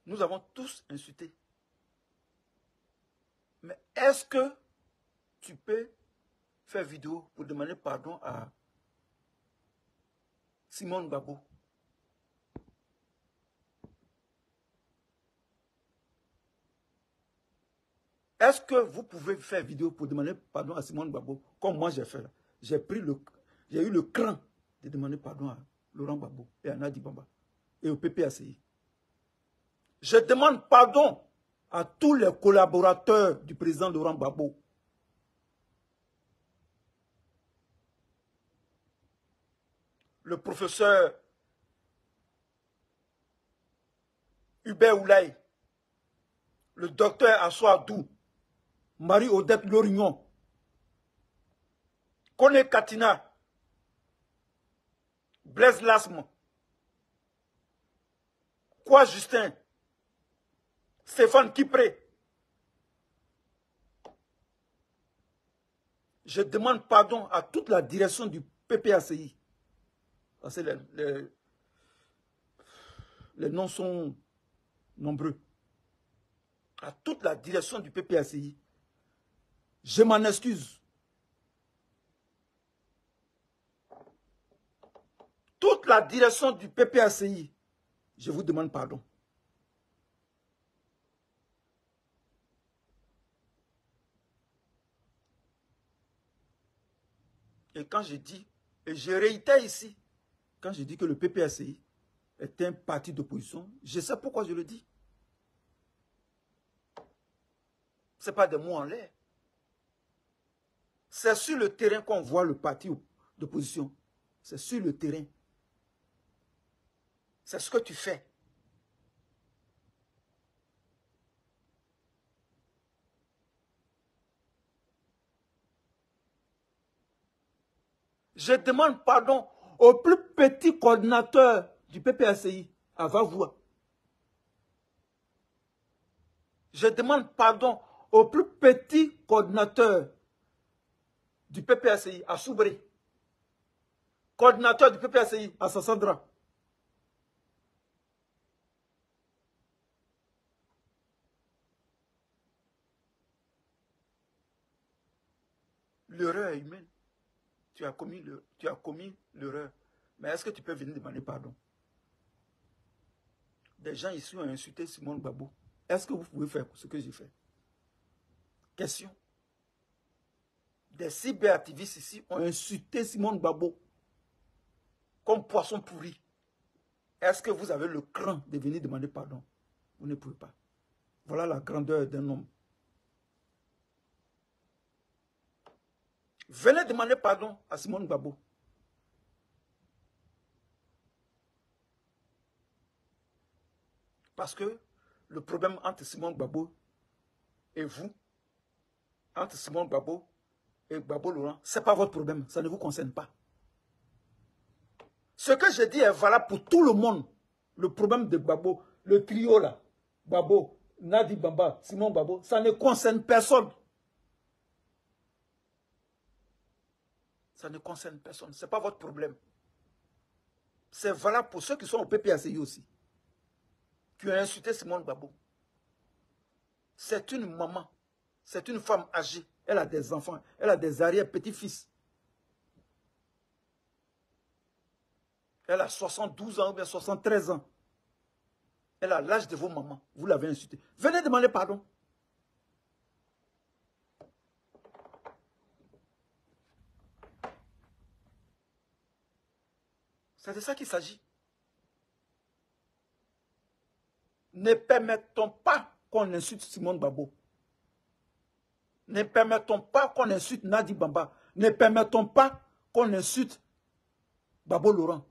Nous avons tous insulté. Mais est-ce que tu peux faire vidéo pour demander pardon à Simone Gbagbo? Est-ce que vous pouvez faire vidéo pour demander pardon à Simone Gbagbo comme moi j'ai fait là? J'ai eu le cran de demander pardon à Laurent Gbagbo et à Nadi Bamba et au PPACI. Je demande pardon à tous les collaborateurs du président Laurent Gbagbo. Le professeur Hubert Oulaye, le docteur Assoadou, Marie-Odette Lorignon, Kone Katina, Blaise Lasme, Kwa Justin, Stéphane Kipré. Je demande pardon à toute la direction du PPACI. Parce que les noms sont nombreux, à toute la direction du PPACI, je m'en excuse. Toute la direction du PPACI, je vous demande pardon. Et quand je dis, et je réitère ici, quand je dis que le PPACI est un parti d'opposition, je sais pourquoi je le dis. Ce n'est pas des mots en l'air. C'est sur le terrain qu'on voit le parti d'opposition. C'est sur le terrain. C'est ce que tu fais. Je demande pardon au plus petit coordinateur du PPACI, à Vavoua. Je demande pardon au plus petit coordinateur du PPACI, à Soubré. Coordinateur du PPACI, à Sassandra. L'erreur est humaine. Tu as commis l'erreur. Mais est-ce que tu peux venir demander pardon? Des gens ici ont insulté Simone Gbagbo. Est-ce que vous pouvez faire ce que j'ai fait? Question. Des cyberactivistes ici ont insulté Simone Gbagbo comme poisson pourri. Est-ce que vous avez le cran de venir demander pardon? Vous ne pouvez pas. Voilà la grandeur d'un homme. Venez demander pardon à Simone Gbagbo. Parce que le problème entre Simone Gbagbo et vous, entre Simone Gbagbo et Gbagbo Laurent, ce n'est pas votre problème. Ça ne vous concerne pas. Ce que je dis est valable pour tout le monde. Le problème de Gbagbo, le trio là, Gbagbo, Nadi Bamba, Simon Gbagbo, ça ne concerne personne. Ça ne concerne personne. Ce n'est pas votre problème. C'est valable pour ceux qui sont au PPACI aussi. Qui ont insulté Simone Gbagbo. C'est une maman. C'est une femme âgée. Elle a des enfants. Elle a des arrière-petits-fils. Elle a 72 ans ou bien 73 ans. Elle a l'âge de vos mamans. Vous l'avez insultée. Venez demander pardon. C'est de ça qu'il s'agit. Ne permettons pas qu'on insulte Simone Gbagbo. Ne permettons pas qu'on insulte Nadi Bamba. Ne permettons pas qu'on insulte Gbagbo Laurent.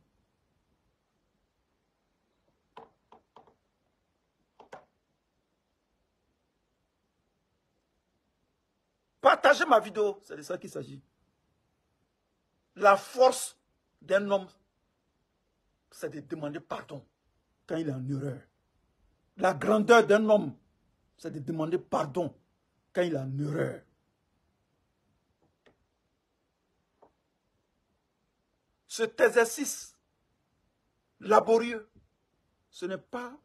Partagez ma vidéo, c'est de ça qu'il s'agit. La force d'un homme, c'est de demander pardon quand il est en erreur. La grandeur d'un homme, c'est de demander pardon quand il est en erreur. Cet exercice laborieux, ce n'est pas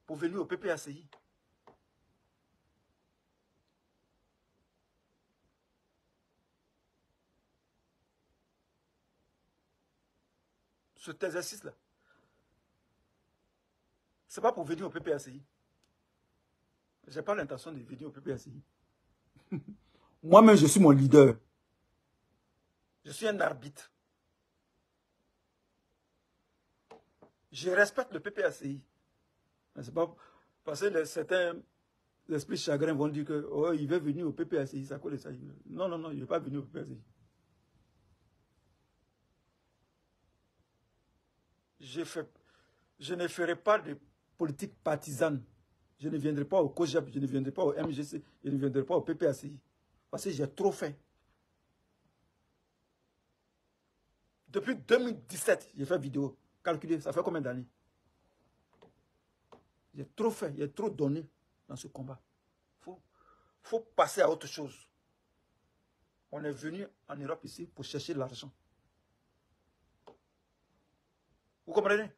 pour venir au PPACI. Cet exercice-là, ce n'est pas pour venir au PPACI. Je n'ai pas l'intention de venir au PPACI. Moi-même, je suis mon leader. Je suis un arbitre. Je respecte le PPACI. Mais c'est pas parce que certains esprits chagrins vont dire que oh, il veut venir au PPACI, ça colle ça. Non, non, non, il ne veut pas venir au PPACI. Je ne ferai pas de politique partisane. Je ne viendrai pas au COJEP, je ne viendrai pas au MGC, je ne viendrai pas au PPACI. Parce que j'ai trop fait. Depuis 2017, j'ai fait vidéo. Calculez, ça fait combien d'années? J'ai trop fait, j'ai trop donné dans ce combat. Faut passer à autre chose. On est venu en Europe ici pour chercher l'argent. Vous comprenez?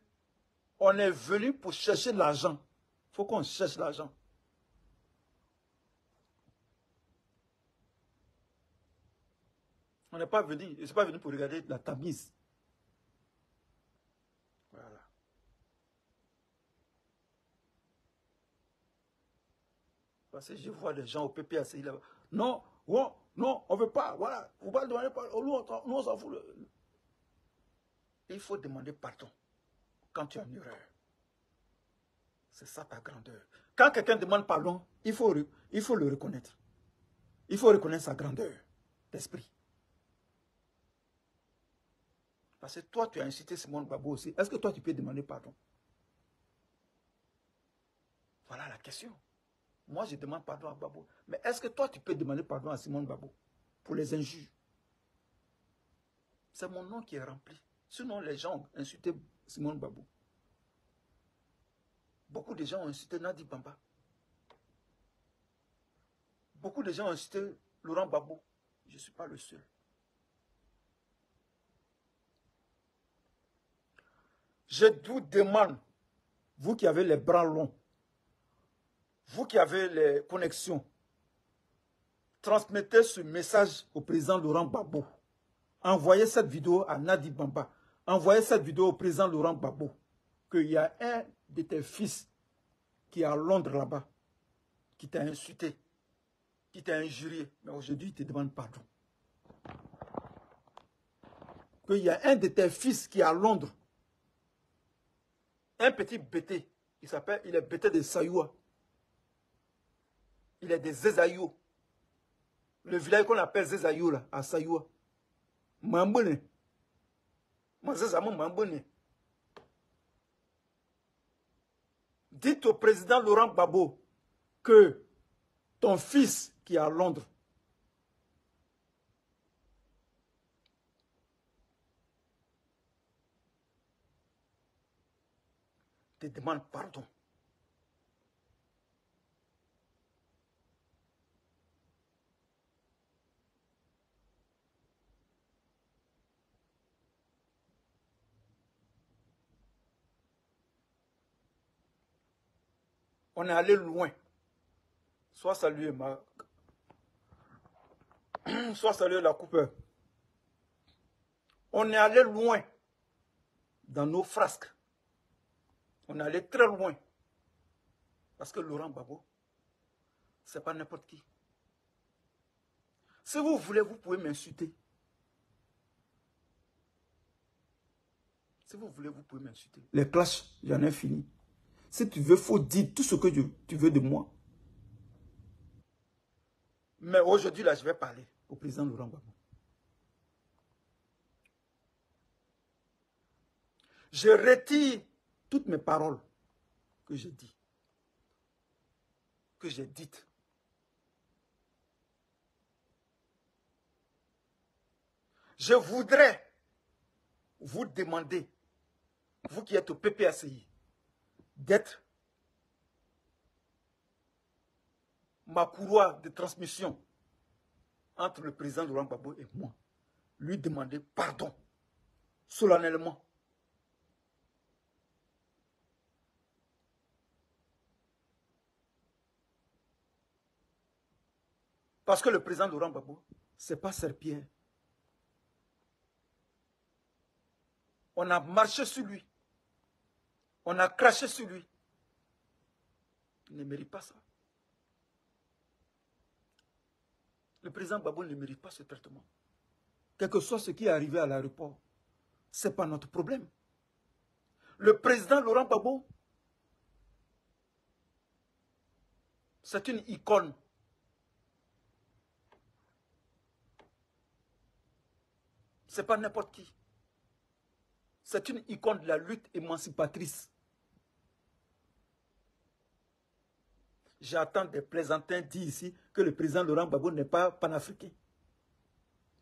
On est venu pour chercher l'argent. Il faut qu'on cherche l'argent. On n'est pas venu, je ne suis pas venu pour regarder la tamise. Voilà. Parce que je vois des gens au PPACI là-bas. Non, non, non, on ne veut pas. Voilà. On va demander pardon. Nous, on s'en fout. Il faut demander pardon quand tu as une erreur. C'est ça ta grandeur. Quand quelqu'un demande pardon, il faut le reconnaître. Il faut reconnaître sa grandeur d'esprit. Parce que toi, tu as incité Simone Gbagbo aussi. Est-ce que toi, tu peux demander pardon? Voilà la question. Moi, je demande pardon à Gbagbo. Mais est-ce que toi, tu peux demander pardon à Simone Gbagbo pour les injures? C'est mon nom qui est rempli. Sinon, les gens ont insulté Simone Gbagbo. Beaucoup de gens ont insulté Nadi Bamba. Beaucoup de gens ont insulté Laurent Gbagbo. Je ne suis pas le seul. Je vous demande, vous qui avez les bras longs, vous qui avez les connexions, transmettez ce message au président Laurent Gbagbo. Envoyez cette vidéo à Nadi Bamba. Envoyez cette vidéo au président Laurent Gbagbo. Qu'il y a un de tes fils qui est à Londres là-bas, qui t'a insulté, qui t'a injurié. Mais aujourd'hui, il te demande pardon. Qu'il y a un de tes fils qui est à Londres, un petit bété, il est bété de Sayoua. Il est de Zézaïo. Le village qu'on appelle Zézaïo là, à Sayoua. Mambone. Mambone. Dites au président Laurent Gbagbo que ton fils qui est à Londres te demande pardon. On est allé loin. Soit salué soit salué la coupeur. On est allé loin dans nos frasques. On est allé très loin. Parce que Laurent Gbagbo, ce n'est pas n'importe qui. Si vous voulez, vous pouvez m'insulter. Si vous voulez, vous pouvez m'insulter. Les clashs, j'en ai fini. Si tu veux, il faut dire tout ce que tu veux de moi. Mais aujourd'hui, là, je vais parler au président Laurent Gbagbo. Je retire toutes mes paroles que j'ai dites. Je voudrais vous demander, vous qui êtes au PPACI, d'être ma courroie de transmission entre le président Laurent Gbagbo et moi. Lui demander pardon, solennellement. Parce que le président Laurent Gbagbo, ce n'est pas Serpierre. On a marché sur lui. On a craché sur lui. Il ne mérite pas ça. Le président Gbagbo ne mérite pas ce traitement. Quel que soit ce qui est arrivé à l'aéroport, ce n'est pas notre problème. Le président Laurent Gbagbo, c'est une icône. Ce n'est pas n'importe qui. C'est une icône de la lutte émancipatrice. J'attends des plaisantins dire ici que le président Laurent Gbagbo n'est pas panafricain.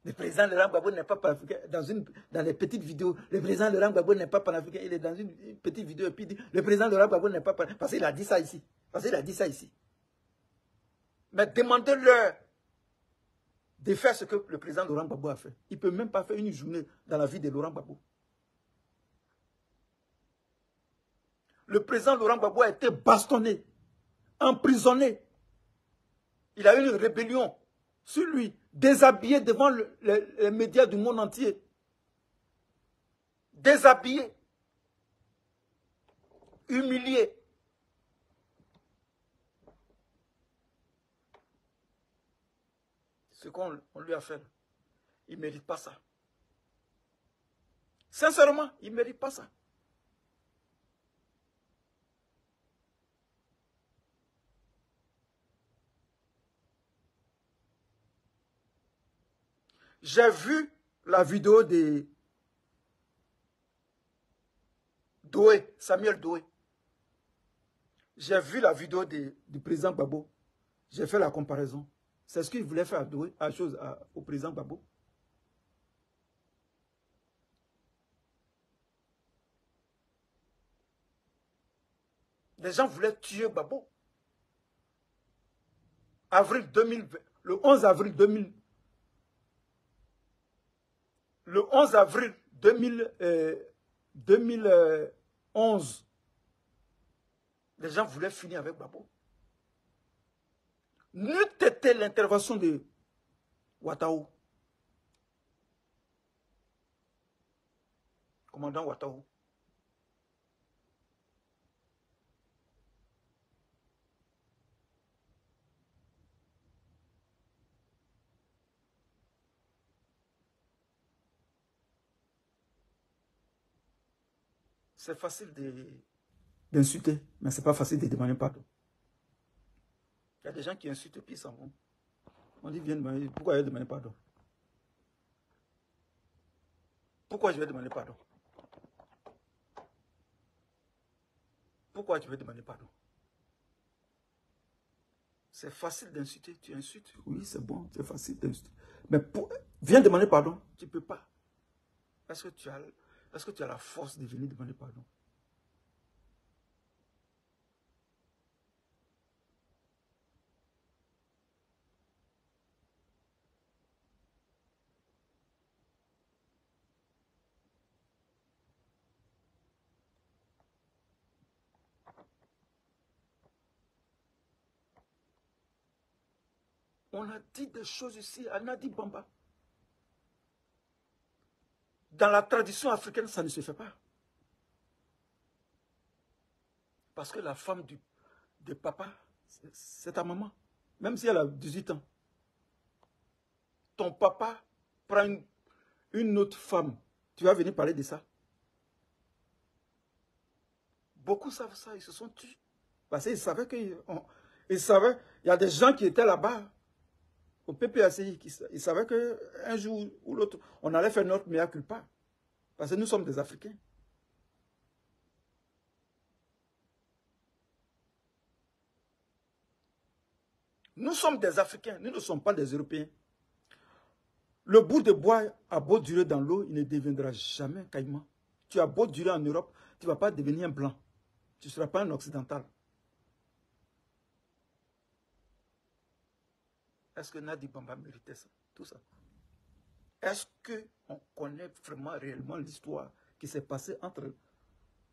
Le président Laurent Gbagbo n'est pas panafricain. Dans les petites vidéos, le président Laurent Gbagbo n'est pas panafricain. Il est dans une petite vidéo et puis il dit le président Laurent Gbagbo n'est pas panafricain. Parce qu'il a dit ça ici. Mais demandez-leur de faire ce que le président Laurent Gbagbo a fait. Il ne peut même pas faire une journée dans la vie de Laurent Gbagbo. Le président Laurent Gbagbo a été bastonné, emprisonné. Il a eu une rébellion sur lui, déshabillé devant les médias du monde entier. Déshabillé, humilié. Ce qu'on lui a fait, il ne mérite pas ça. Sincèrement, il ne mérite pas ça. J'ai vu la vidéo de Doué, Samuel Doué. J'ai vu la vidéo du président Gbagbo. J'ai fait la comparaison. C'est ce qu'il voulait faire à Doué, au président Gbagbo. Les gens voulaient tuer Gbagbo. Avril 2020, le 11 avril 2000. Le 11 avril 2011, les gens voulaient finir avec Gbagbo. N'eût été l'intervention de Ouattara, commandant Ouattara. C'est facile d'insulter, mais ce n'est pas facile de demander pardon. Il y a des gens qui insultent et puis ils s'en vont. On dit, viens demander, pourquoi il demander pardon? Pourquoi je vais demander pardon? Pourquoi tu veux demander pardon? C'est facile d'insulter, tu insultes. Oui, c'est bon, c'est facile d'insulter. Mais viens demander pardon, tu ne peux pas. Est-ce que tu as la force de venir demander pardon? On a dit des choses ici à Nadi Bamba. Dans la tradition africaine, ça ne se fait pas. Parce que la femme de papa, c'est ta maman. Même si elle a 18 ans. Ton papa prend une autre femme. Tu vas venir parler de ça. Beaucoup savent ça, ils se sont tués. Parce qu'ils savaient il y a des gens qui étaient là-bas, au PPACI, ils savaient qu'un jour ou l'autre, on allait faire notre mea culpa. Parce que nous sommes des Africains. Nous sommes des Africains, nous ne sommes pas des Européens. Le bout de bois a beau durer dans l'eau, il ne deviendra jamais caïman. Tu as beau durer en Europe, tu ne vas pas devenir un blanc. Tu ne seras pas un occidental. Est-ce que Nadi Bamba méritait ça? Tout ça. Est-ce qu'on connaît vraiment réellement l'histoire qui s'est passée entre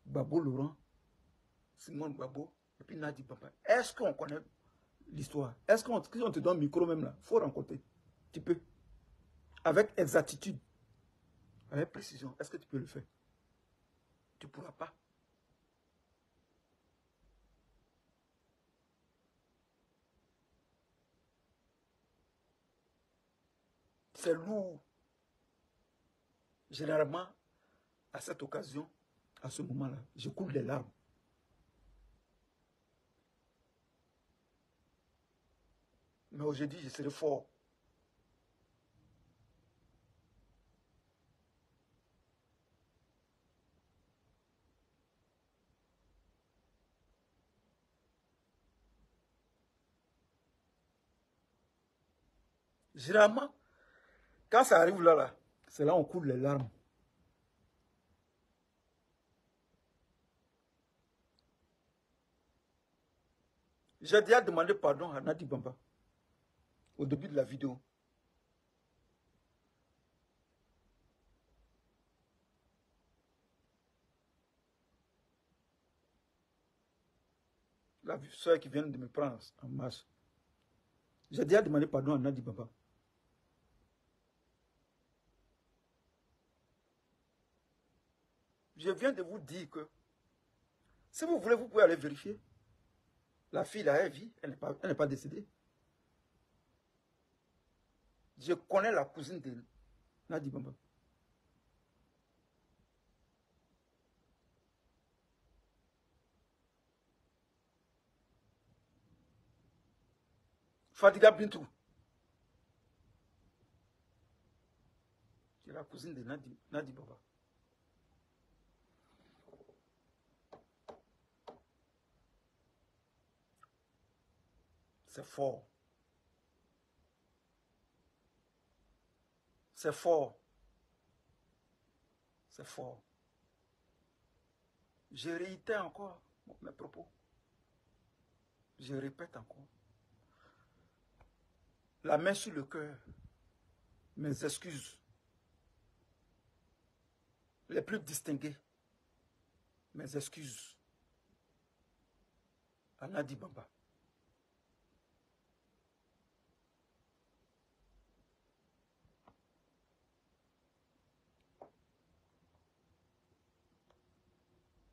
Gbagbo Laurent, Simone Gbagbo et puis Nadi Bamba? Est-ce qu'on connaît l'histoire? Est-ce qu'on te donne le micro même là? Il faut rencontrer. Tu peux. Avec exactitude. Avec précision. Est-ce que tu peux le faire? Tu ne pourras pas. C'est lourd. Généralement, à cette occasion, à ce moment-là, je coule les larmes. Mais aujourd'hui, je serai fort. Généralement, quand ça arrive là, c'est là qu'on coule les larmes. J'ai déjà demandé pardon à Nadi Bamba au début de la vidéo. la soeur qui vient de me prendre en marche. J'ai déjà demandé pardon à Nadi Baba. Je viens de vous dire que si vous voulez, vous pouvez aller vérifier. La fille, là, elle vit, elle n'est pas décédée. Je connais la cousine de Nadi Baba. Fadiga Bintou. C'est la cousine de Nadi Baba. C'est fort. C'est fort. C'est fort. Je réitère encore mes propos. Je répète encore. La main sur le cœur. Mes excuses. Les plus distinguées. Mes excuses. À Nadi Baba.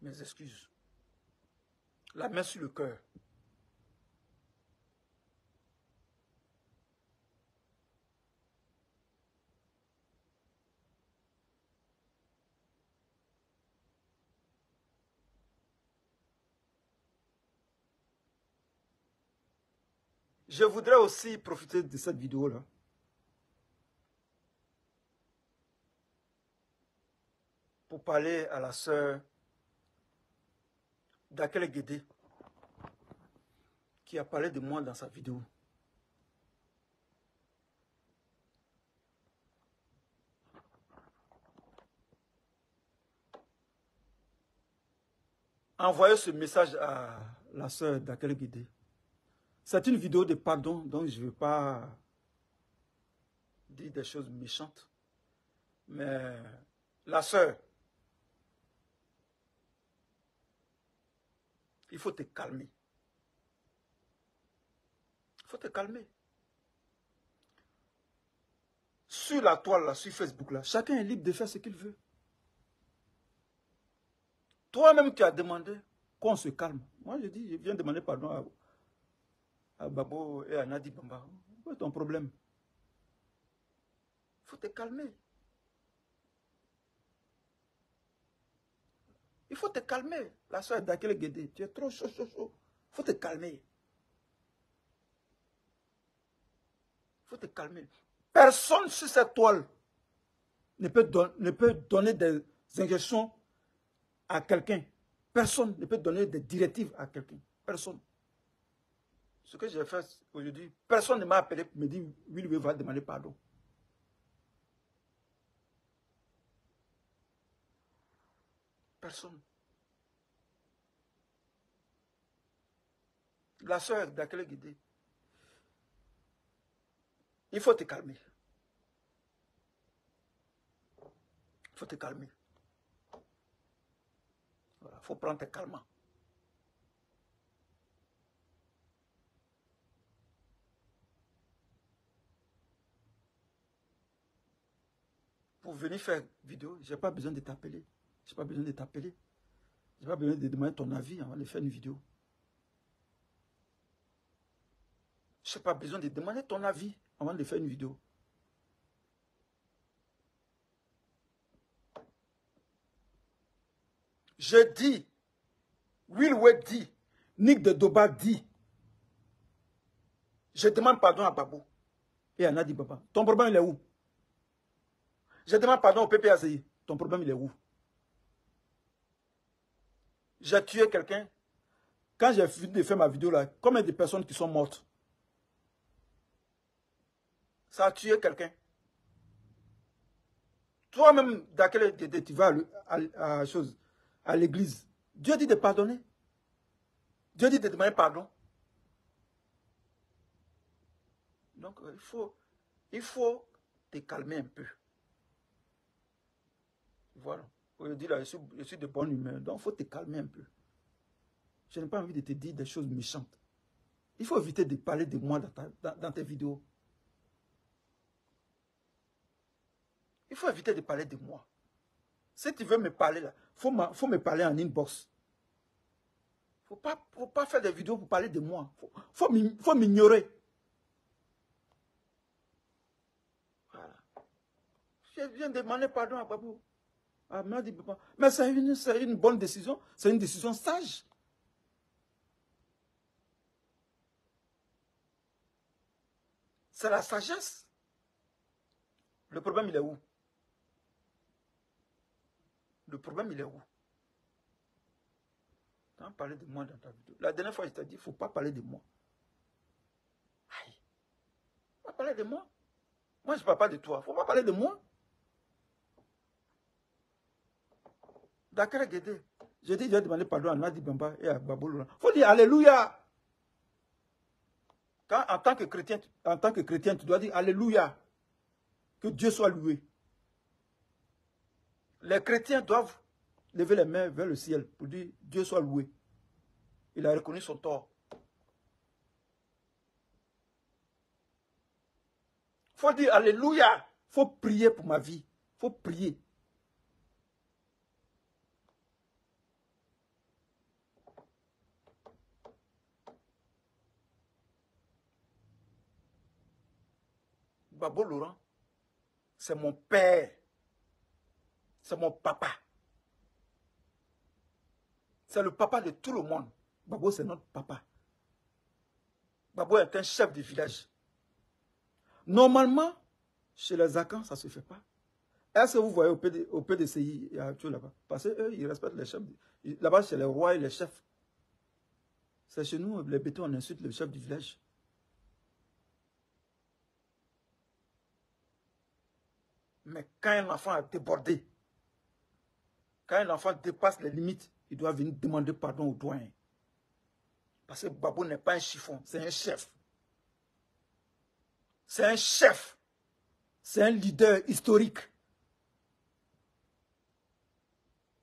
Mes excuses. La main sur le cœur. Je voudrais aussi profiter de cette vidéo-là pour parler à la sœur Dakele Guédé qui a parlé de moi dans sa vidéo. Envoyez ce message à la sœur Dakele Guédé. C'est une vidéo de pardon, donc je ne vais pas dire des choses méchantes. Mais la sœur, il faut te calmer. Il faut te calmer. Sur la toile, là, sur Facebook, là, chacun est libre de faire ce qu'il veut. Toi-même, tu as demandé qu'on se calme. Moi, je dis, je viens demander pardon à Babo et à Nadi Baba. Où est ton problème? Il faut te calmer. Il faut te calmer. La soeur Dakele Guédé, tu es trop chaud. Il faut te calmer. Il faut te calmer. Personne sur cette toile ne peut donner des injonctions à quelqu'un. Personne ne peut donner des directives à quelqu'un. Personne. Ce que j'ai fait aujourd'hui, personne ne m'a appelé pour me dire oui, lui va demander pardon. Personne. La soeur Dakele Guédé, il faut te calmer. Il faut te calmer. Voilà, il faut prendre tes calmants. Pour venir faire vidéo, je n'ai pas besoin de t'appeler. Je n'ai pas besoin de t'appeler. Je n'ai pas besoin de demander ton avis avant de faire une vidéo. Je n'ai pas besoin de demander ton avis avant de faire une vidéo. Je dis, Will Wade dit, Nick de Doba dit, je demande pardon à Babou et à Nadi Baba. Ton problème, il est où? Je demande pardon au PPACI. Ton problème, il est où? J'ai tué quelqu'un. Quand j'ai fini de faire ma vidéo là, combien de personnes qui sont mortes? Ça a tué quelqu'un. Toi-même, tu vas à l'église. Dieu dit de pardonner. Dieu dit de demander pardon. Donc, il faut te calmer un peu. Voilà. Aujourd'hui, là, je suis de bonne humeur. Donc, il faut te calmer un peu. Je n'ai pas envie de te dire des choses méchantes. Il faut éviter de parler de moi dans tes vidéos. Il faut éviter de parler de moi. Si tu veux me parler là, faut me parler en inbox. Faut pas faire des vidéos pour parler de moi. Faut m'ignorer. Voilà. Je viens demander pardon à Babou. Mais c'est une bonne décision. C'est une décision sage. C'est la sagesse. Le problème, il est où? Le problème, il est où? Tu as parlé de moi dans ta vidéo. La dernière fois, je t'ai dit, il ne faut pas parler de moi. Aïe. Il ne faut pas parler de moi. Moi, je ne parle pas de toi. Il ne faut pas parler de moi. D'accord, Guédé. J'ai dit, j'ai demandé pardon à Nadi Bamba et à Babou Laurent. Il faut dire Alléluia. Quand, en tant que chrétien, tu dois dire Alléluia. Que Dieu soit loué. Les chrétiens doivent lever les mains vers le ciel pour dire Dieu soit loué. Il a reconnu son tort. Il faut dire Alléluia. Il faut prier pour ma vie. Il faut prier. Babou Laurent, c'est mon père. C'est mon papa. C'est le papa de tout le monde. Babou, c'est notre papa. Babou est un chef de village. Normalement, chez les Akans, ça ne se fait pas. Est-ce que vous voyez au PDCI, il y a tout là-bas? Parce qu'eux, ils respectent les chefs. Là-bas, chez les rois et les chefs. C'est chez nous, les bétons, on insulte le chef du village. Mais quand un enfant a débordé, quand un enfant dépasse les limites, il doit venir demander pardon au doyen. Parce que Babou n'est pas un chiffon, c'est un chef. C'est un chef. C'est un leader historique.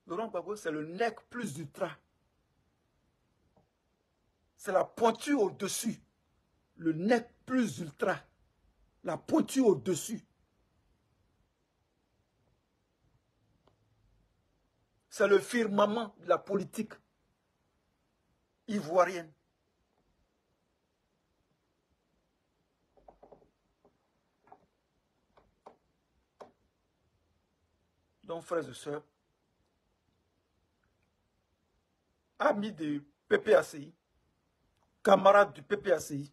Laurent Gbagbo, c'est le nec plus ultra. C'est la pointure au-dessus. Le nec plus ultra. La pointure au-dessus. C'est le firmament de la politique ivoirienne. Donc, frères et sœurs, amis du PPACI, camarades du PPACI,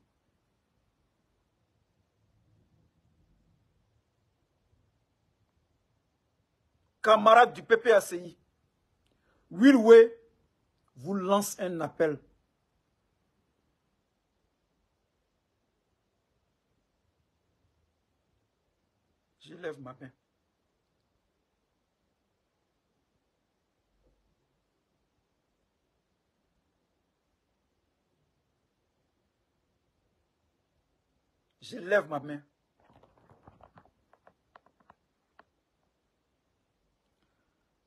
camarades du PPACI, Wilwe vous lance un appel. Je lève ma main. Je lève ma main.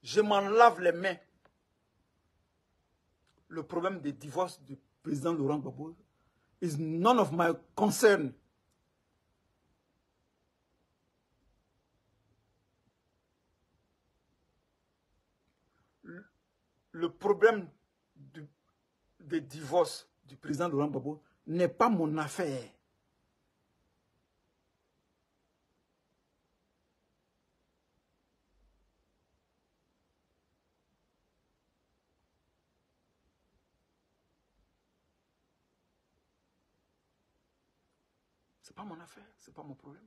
Je m'en lave les mains. Le problème des divorces du président Laurent Gbagbo is none of my concern. Le problème des divorces du président Laurent Gbagbo n'est pas mon affaire. Ce n'est pas mon affaire, ce n'est pas mon problème.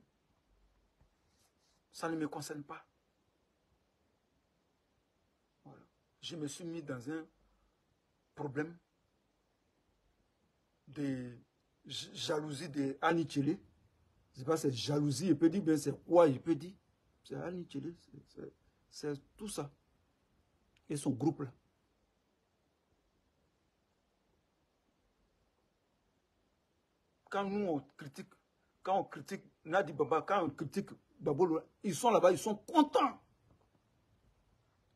Ça ne me concerne pas. Voilà. Je me suis mis dans un problème de jalousie de Annie Tchélé. Je ne sais pas, c'est jalousie, je peux dire, ben c'est quoi, je peux dire. C'est Annie Tchélé, c'est tout ça. Et son groupe là. Quand nous on critique Nadi Baba, quand on critique Babou, ils sont là-bas, ils sont contents.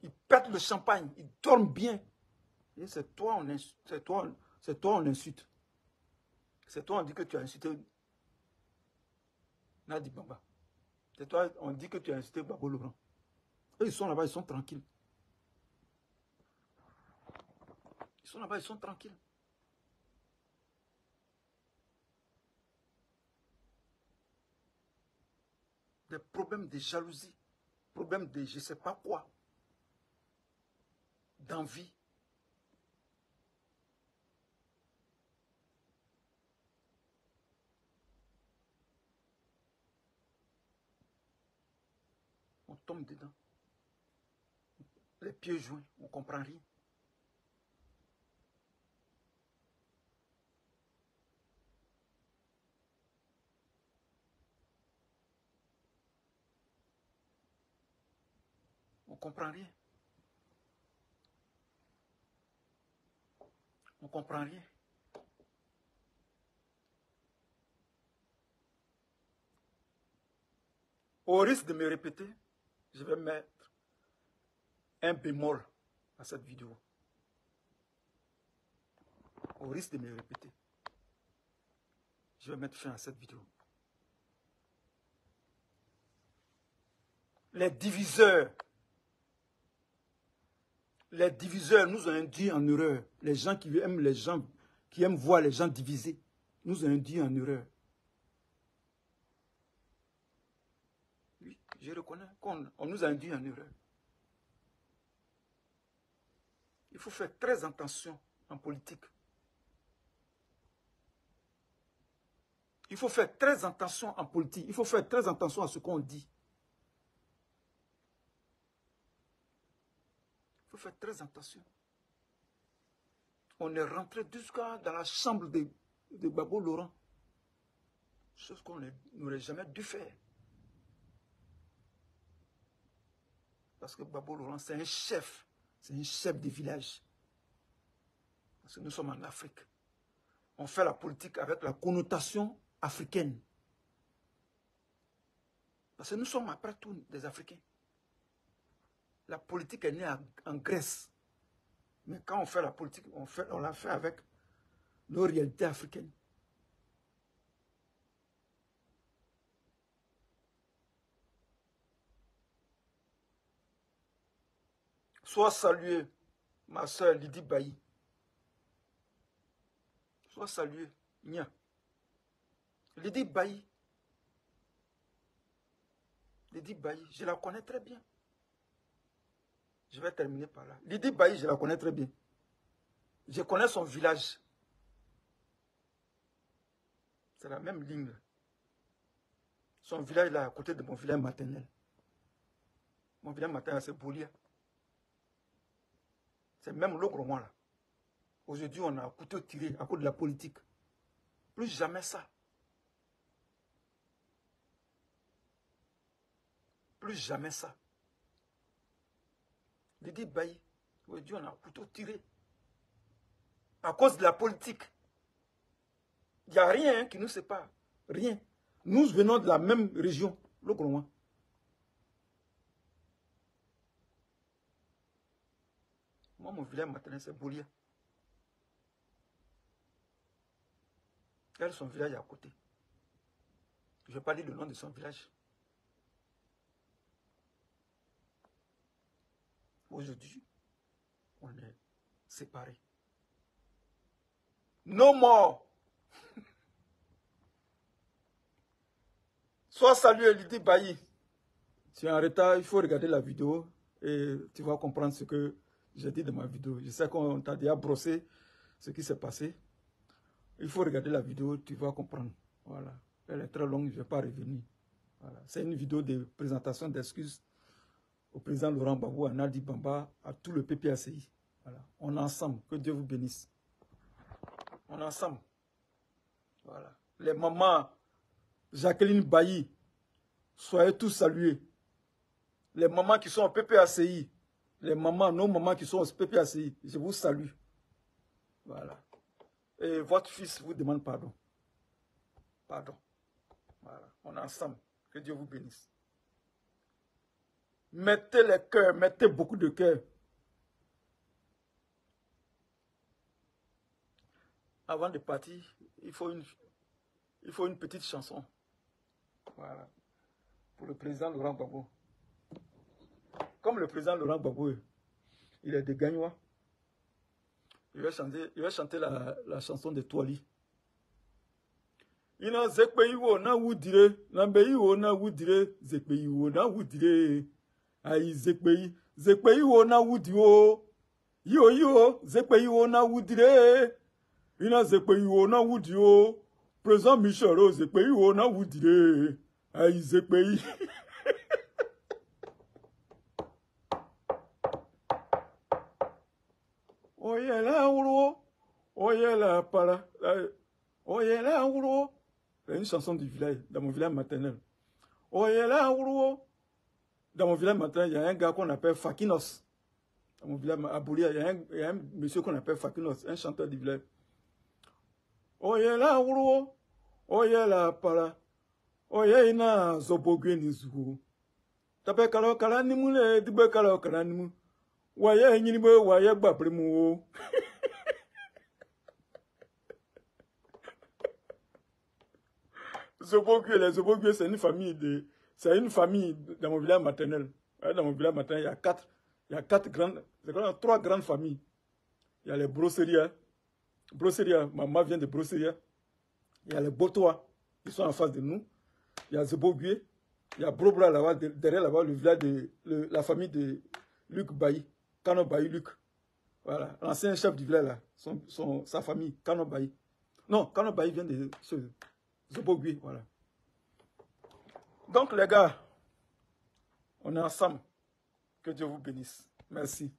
Ils pètent le champagne, ils dorment bien. Et c'est toi, on insulte. C'est toi, on insulte. C'est toi, on dit que tu as insulté Nadi Bamba. C'est toi, on dit que tu as insulté Babo Laurent. Eux, ils sont là-bas, ils sont tranquilles. Ils sont là-bas, ils sont tranquilles. Des problèmes de jalousie, problèmes de je ne sais pas quoi, d'envie. On tombe dedans. Les pieds joints, on ne comprend rien. On ne comprend rien. On ne comprend rien. Au risque de me répéter, je vais mettre un bémol à cette vidéo. Au risque de me répéter, je vais mettre fin à cette vidéo. Les diviseurs nous ont induit en erreur. Les gens qui aiment voir les gens divisés, nous ont induit en erreur. Oui, je reconnais qu'on nous a induit en erreur. Il faut faire très attention en politique. Il faut faire très attention en politique. Il faut faire très attention à ce qu'on dit. Il faut faire très attention. On est rentré jusqu'à dans la chambre de Babo Laurent. Chose qu'on n'aurait jamais dû faire. Parce que Babo Laurent, c'est un chef. C'est un chef de village. Parce que nous sommes en Afrique. On fait la politique avec la connotation africaine. Parce que nous sommes après tout des Africains. La politique est née en Grèce. Mais quand on fait la politique, on la fait avec nos réalités africaines. Sois salué, ma soeur Lydie Bailly. Sois salué, Nia. Lydie Bailly. Lydie Bailly, je la connais très bien. Je vais terminer par là. Lydie Bailly, je la connais très bien. Je connais son village. C'est la même ligne. Son village là à côté de mon village maternel. Mon village maternel, c'est Boulia. C'est même l'Ogroman là. Aujourd'hui, on a un couteau tiré à cause de la politique. Plus jamais ça. Plus jamais ça. Lydie Bailly, aujourd'hui, on a un couteau tiré. À cause de la politique. Il n'y a rien qui nous sépare. Rien. Nous venons de la même région, l'Ogroman. Moi, mon village maternel, c'est Boulia. Quel est son village à côté? Je ne vais pas dire le nom de son village. Aujourd'hui, on est séparés. No more. Sois salué, Lydie Bailly. Tu es en retard, il faut regarder la vidéo et tu vas comprendre ce que j'ai dit dans ma vidéo. Je sais qu'on t'a déjà brossé ce qui s'est passé. Il faut regarder la vidéo, tu vas comprendre. Voilà. Elle est très longue, je ne vais pas revenir. Voilà. C'est une vidéo de présentation d'excuses au président Laurent Gbagbo, à Nadi Bamba, à tout le PPACI. Voilà. On est ensemble. Que Dieu vous bénisse. On est ensemble. Voilà. Les mamans, Jacqueline Bailly, soyez tous salués. Les mamans qui sont au PPACI, les mamans, nos mamans qui sont au PPACI, je vous salue. Voilà. Et votre fils vous demande pardon. Pardon. Voilà. On est ensemble. Que Dieu vous bénisse. Mettez les cœurs, mettez beaucoup de cœurs. avant de partir, il faut une petite chanson. Voilà. Pour le président Laurent Gbagbo. Comme le président Laurent Gbagbo, il est de Gagnois, il va chanter la chanson de Touali. Ina zekpeyiwo na wudire, na beyiwo na wudire, zekpeyiwo na wudire. Ayi zekpeyiwo na wudio. Yo, zekpeyiwo na wudire. Ina zekpeyiwo na wudio. Président Michel, zekpeyiwo na wudire. Ayi zekpeyi. Oye la ouro, oye la para, oye la ouro. C'est une chanson du village, dans mon village maternel. Oye la ouro. Dans mon village maternel, il y a un gars qu'on appelle Fakinos. Dans mon village à Boulia, il y a un monsieur qu'on appelle Fakinos, un chanteur du village. Oye la ouro, oye la para, oye ina zobogwe nizugo. Tape kalo kala nimule, dibe kalo kala nimu. Waye nyinibe waye gbaprimu. Les Zobogwe, c'est une famille dans mon village maternel. Dans mon village maternel, il y a trois grandes familles. Il y a les Brosseria. Maman vient de Brosseria. Il y a les Botoa, qui sont en face de nous. Il y a Zobogwe. Il y a Brobra là-bas, derrière là-bas, le village de la famille de Luc Bailly. Kano Bailly Luc. Voilà, l'ancien chef du village là, sa famille, Kano Bailly. Non, Kano Bailly vient de Zobogwe, voilà. Donc les gars, on est ensemble. Que Dieu vous bénisse. Merci.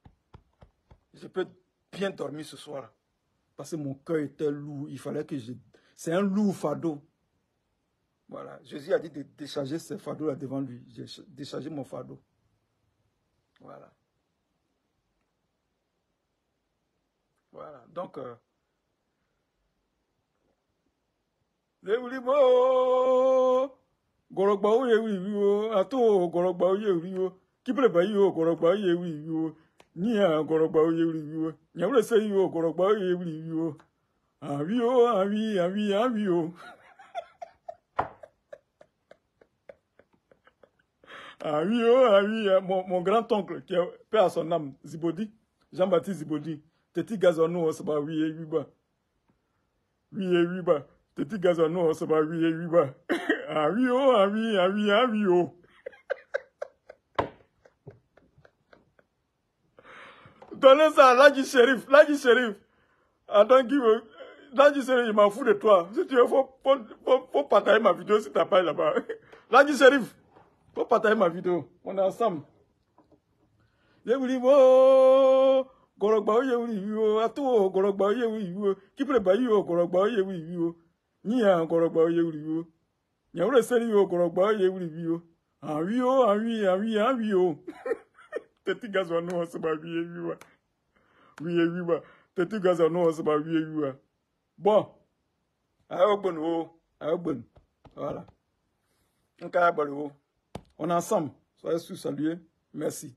Je peux bien dormir ce soir. Parce que mon cœur était lourd. Il fallait que je... C'est un lourd fardeau. Voilà. Jésus a dit de décharger ce fardeau là devant lui. J'ai déchargé mon fardeau. Voilà. Voilà. Donc... Gorogba oye wiwo ato gorogba oye wiwo kiple ba yo gorogba oye wiwo nia gorogba oye wiwo nyawle se yo gorogba oye wiwo awi mon grand-oncle qui est père à son âme Zibodi Jean-Baptiste Zibodi teti gazonou osba wiba teti gazonou osba wiba. Ah oui. Donnez ça à Ladji Chérif. Ladji Chérif, il m'en fout de toi. Si tu veux, faut partager ma vidéo si t'as pas là-bas. Ladji Chérif, faut partager ma vidéo. On est ensemble. Gorogba oye ato gorogba oye qui peut ba yo gorogba oye nia gorogba oye Nyawle seri yo gorogba ye wuri awi. Teti gazo no osba wiwa. Teti gazo no osba wiwa. Bon. Ayogbon. Voilà. On est ensemble. Soyez salués. Merci.